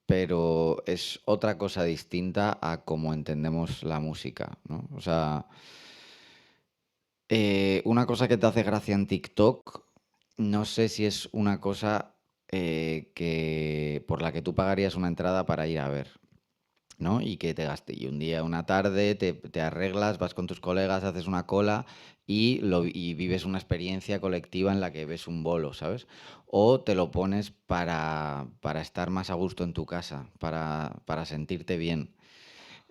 pero es otra cosa distinta a cómo entendemos la música, ¿no? O sea, una cosa que te hace gracia en TikTok, no sé si es una cosa por la que tú pagarías una entrada para ir a ver, ¿no? Y que te gaste. Y un día, una tarde, te arreglas, vas con tus colegas, haces una cola y vives una experiencia colectiva en la que ves un bolo, ¿sabes? O te lo pones para estar más a gusto en tu casa, para sentirte bien.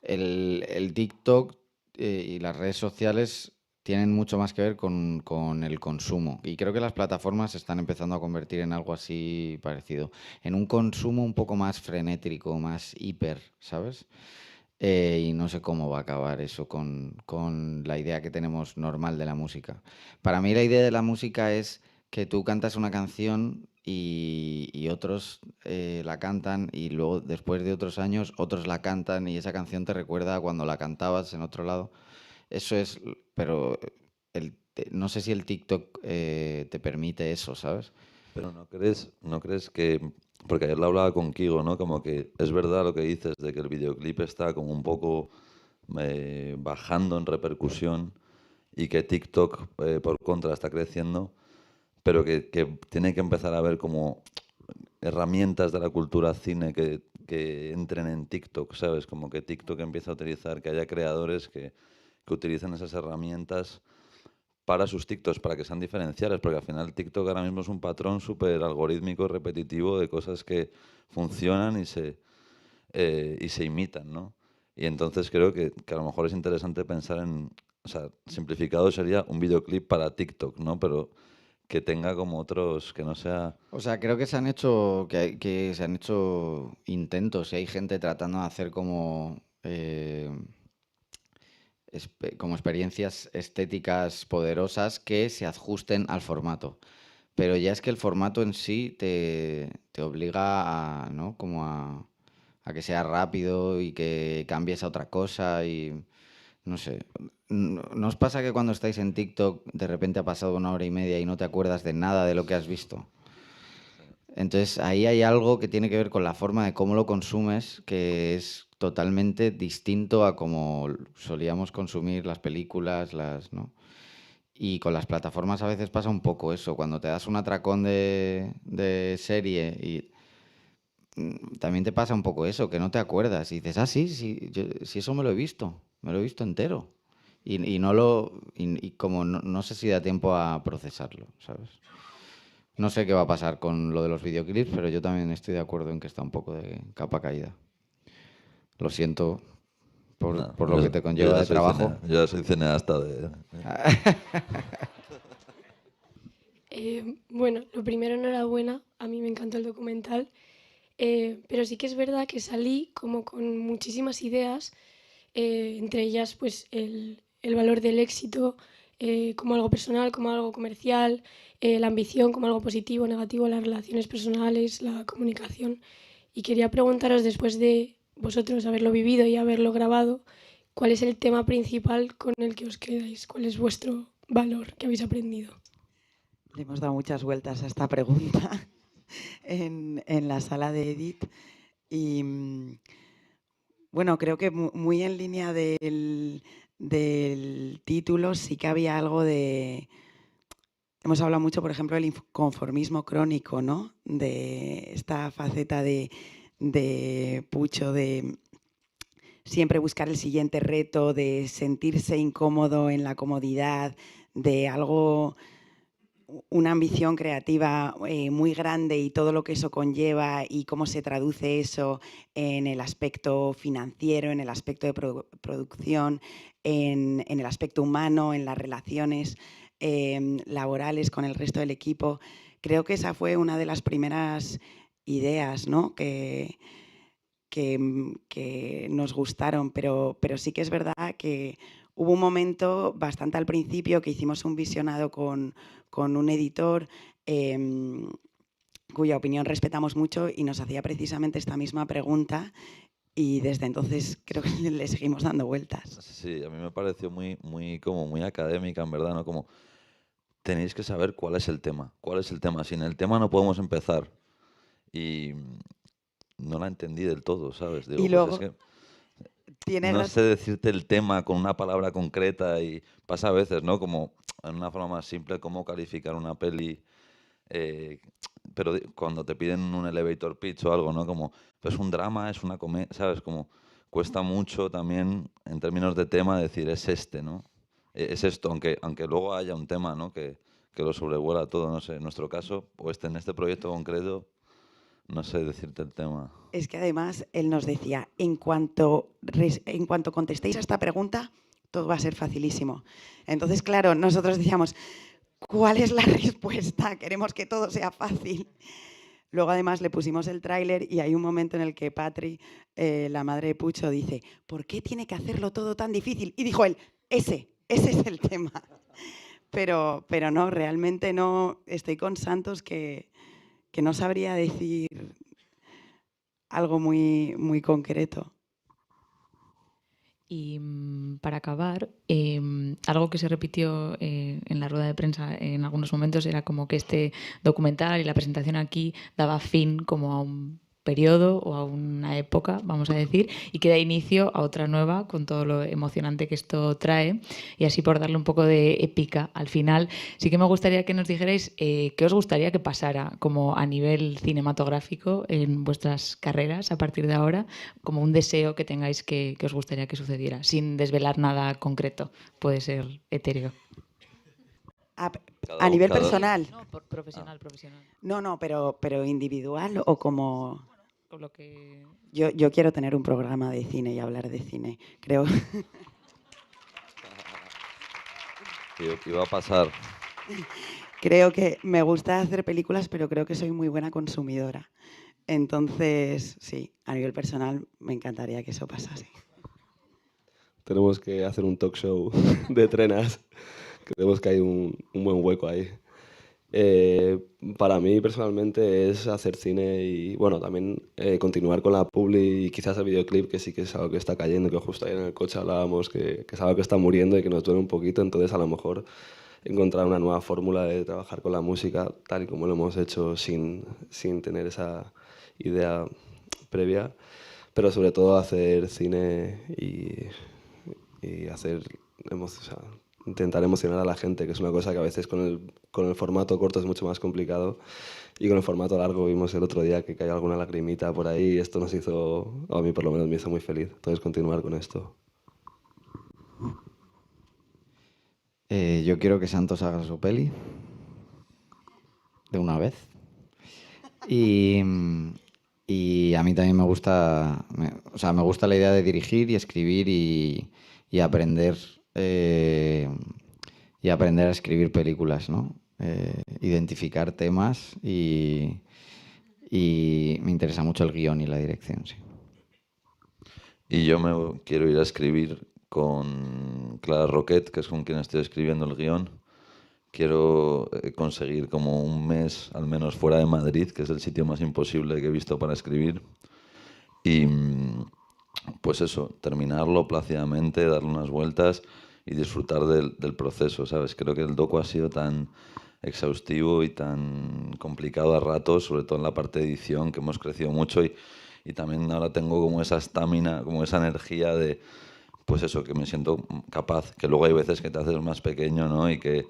El TikTok y las redes sociales tienen mucho más que ver con el consumo. Y creo que las plataformas se están empezando a convertir en algo así parecido. En un consumo un poco más frenético, más hiper, ¿sabes? Y no sé cómo va a acabar eso con la idea que tenemos normal de la música. Para mí la idea de la música es que tú cantas una canción y otros la cantan y luego después de otros años otros la cantan y esa canción te recuerda a cuando la cantabas en otro lado. Eso es, pero no sé si el TikTok te permite eso, ¿sabes? Pero no crees que, porque ayer lo hablaba con Kigo, ¿no? Como que es verdad lo que dices de que el videoclip está como un poco bajando en repercusión y que TikTok por contra está creciendo, pero que tiene que empezar a haber como herramientas de la cultura cine que entren en TikTok, ¿sabes? Como que TikTok empieza a utilizar, que haya creadores que utilicen esas herramientas para sus TikToks, para que sean diferenciales, porque al final TikTok ahora mismo es un patrón súper algorítmico, repetitivo, de cosas que funcionan y se imitan, ¿no? Y entonces creo que a lo mejor es interesante pensar en, o sea, simplificado sería un videoclip para TikTok, ¿no? Pero que tenga como otros, que no sea... O sea, creo que se han hecho, que se han hecho intentos y hay gente tratando de hacer como experiencias estéticas poderosas que se ajusten al formato. Pero ya es que el formato en sí te obliga a, ¿no? Como a que sea rápido y que cambies a otra cosa y no sé. ¿No os pasa que cuando estáis en TikTok de repente ha pasado 1 hora y media y no te acuerdas de nada de lo que has visto? Entonces ahí hay algo que tiene que ver con la forma de cómo lo consumes, que es totalmente distinto a cómo solíamos consumir las películas, ¿no? Y con las plataformas a veces pasa un poco eso, cuando te das un atracón de serie y también te pasa un poco eso, que no te acuerdas y dices, sí, sí, eso me lo he visto entero. Y como no sé si da tiempo a procesarlo, ¿sabes? No sé qué va a pasar con lo de los videoclips, pero yo también estoy de acuerdo en que está un poco de capa caída. Lo siento por lo que te conlleva de trabajo. Yo ya soy cineasta de... Bueno, lo primero, enhorabuena. A mí me encantó el documental. Pero sí que es verdad que salí como con muchísimas ideas, entre ellas pues el valor del éxito como algo personal, como algo comercial, la ambición como algo positivo, negativo, las relaciones personales, la comunicación. Y quería preguntaros, después de vosotros haberlo vivido y haberlo grabado, ¿cuál es el tema principal con el que os quedáis? ¿Cuál es vuestro valor que habéis aprendido? Le hemos dado muchas vueltas a esta pregunta en la sala de Edit y bueno, creo que muy en línea del título sí que había algo de... Hemos hablado mucho, por ejemplo, del inconformismo crónico, ¿no? De esta faceta de Pucho, de siempre buscar el siguiente reto, de sentirse incómodo en la comodidad, de algo, una ambición creativa muy grande y todo lo que eso conlleva y cómo se traduce eso en el aspecto financiero, en el aspecto de producción, en el aspecto humano, en las relaciones laborales con el resto del equipo. Creo que esa fue una de las primeras ideas, ¿no? que nos gustaron, pero sí que es verdad que hubo un momento bastante al principio que hicimos un visionado con un editor cuya opinión respetamos mucho y nos hacía precisamente esta misma pregunta y desde entonces creo que le seguimos dando vueltas. Sí, a mí me pareció muy académica, en verdad, ¿no? Como tenéis que saber cuál es el tema. Sin el tema no podemos empezar. Y no la entendí del todo, ¿sabes? Digo, y luego, pues es que no sé decirte el tema con una palabra concreta y pasa a veces, ¿no? Como en una forma más simple, cómo calificar una peli, pero cuando te piden un elevator pitch o algo, ¿no? Como, pues es un drama, es una comedia, ¿sabes? Como cuesta mucho también, en términos de tema, decir, es este, ¿no? Es esto, aunque luego haya un tema, ¿no? Que lo sobrevuela todo, no sé. En nuestro caso, o en este proyecto concreto, no sé decirte el tema. Es que además él nos decía, en cuanto contestéis a esta pregunta, todo va a ser facilísimo. Entonces, claro, nosotros decíamos, ¿cuál es la respuesta? Queremos que todo sea fácil. Luego, además, le pusimos el tráiler y hay un momento en el que Patri, la madre de Pucho, dice, ¿por qué tiene que hacerlo todo tan difícil? Y dijo él, ese es el tema. Pero no, realmente no. Estoy con Santos que no sabría decir algo muy, muy concreto. Y para acabar, algo que se repitió en la rueda de prensa en algunos momentos era como que este documental y la presentación aquí daba fin como a un periodo o a una época, vamos a decir, y que da inicio a otra nueva con todo lo emocionante que esto trae. Y así, por darle un poco de épica al final, sí que me gustaría que nos dijerais qué os gustaría que pasara como a nivel cinematográfico en vuestras carreras a partir de ahora, como un deseo que tengáis que os gustaría que sucediera, sin desvelar nada concreto. Puede ser etéreo. A nivel personal. No, profesional. No, pero individual o como... Lo que... Yo quiero tener un programa de cine y hablar de cine, creo. ¿Qué iba a pasar? Creo que me gusta hacer películas, pero creo que soy muy buena consumidora. Entonces, sí, a nivel personal me encantaría que eso pasase. Tenemos que hacer un talk show de trenas. Creemos que hay un buen hueco ahí. Para mí personalmente es hacer cine y bueno, también continuar con la publi y quizás el videoclip, que sí que es algo que está cayendo, que justo ahí en el coche hablábamos que es algo que está muriendo y que nos duele un poquito, entonces a lo mejor encontrar una nueva fórmula de trabajar con la música tal y como lo hemos hecho sin tener esa idea previa, pero sobre todo hacer cine y hacer intentar emocionar a la gente, que es una cosa que a veces con el formato corto es mucho más complicado, y con el formato largo vimos el otro día que cayó alguna lagrimita por ahí y esto nos hizo, o a mí por lo menos me hizo muy feliz. Entonces continuar con esto. Yo quiero que Santos haga su peli de una vez. Y a mí también me gusta la idea de dirigir y escribir y aprender a escribir películas, ¿no? Identificar temas y me interesa mucho el guión y la dirección, sí. Y yo me quiero ir a escribir con Clara Roquet, que es con quien estoy escribiendo el guión. Quiero conseguir como un mes, al menos fuera de Madrid, que es el sitio más imposible que he visto para escribir. Y pues eso, terminarlo plácidamente, darle unas vueltas y disfrutar del proceso, ¿sabes? Creo que el docu ha sido tan exhaustivo y tan complicado a ratos, sobre todo en la parte de edición, que hemos crecido mucho y también ahora tengo como esa estamina, como esa energía de, pues eso, que me siento capaz, que luego hay veces que te haces más pequeño, ¿no? Y que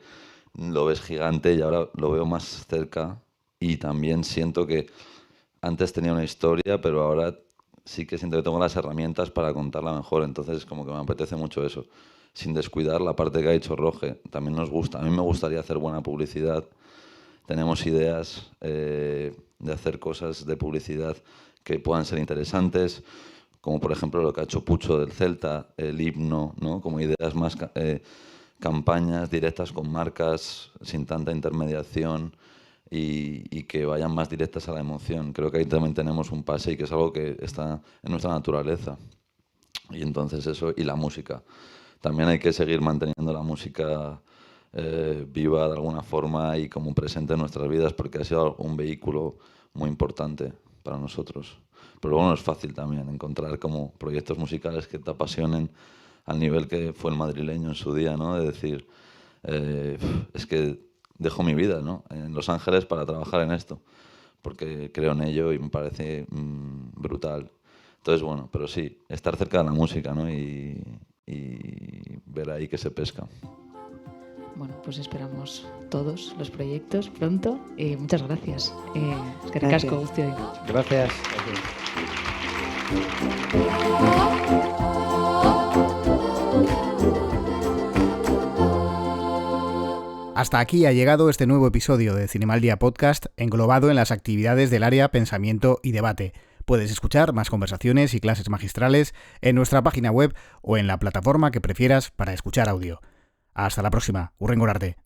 lo ves gigante y ahora lo veo más cerca y también siento que antes tenía una historia, pero ahora sí que siento que tengo las herramientas para contarla mejor, entonces como que me apetece mucho eso, sin descuidar la parte que ha dicho Roge. También nos gusta, a mí me gustaría hacer buena publicidad, tenemos ideas de hacer cosas de publicidad que puedan ser interesantes, como por ejemplo lo que ha hecho Pucho del Celta, el himno, ¿no? Como ideas más, campañas directas con marcas, sin tanta intermediación y que vayan más directas a la emoción. Creo que ahí también tenemos un pase y que es algo que está en nuestra naturaleza. Y entonces eso, y la música. También hay que seguir manteniendo la música viva de alguna forma y como presente en nuestras vidas, porque ha sido un vehículo muy importante para nosotros. Pero luego no es fácil también encontrar como proyectos musicales que te apasionen al nivel que fue el madrileño en su día, ¿no? De decir, es que dejo mi vida, ¿no? En Los Ángeles para trabajar en esto, porque creo en ello y me parece brutal. Entonces, bueno, pero sí, estar cerca de la música, ¿no? Y ver ahí que se pesca. Bueno, pues esperamos todos los proyectos pronto. Muchas gracias. Eskerrik asko guztioi. Gracias. Hasta aquí ha llegado este nuevo episodio de Cinemaldia Podcast, englobado en las actividades del área Pensamiento y Debate. Puedes escuchar más conversaciones y clases magistrales en nuestra página web o en la plataforma que prefieras para escuchar audio. Hasta la próxima. Hurrengo arte.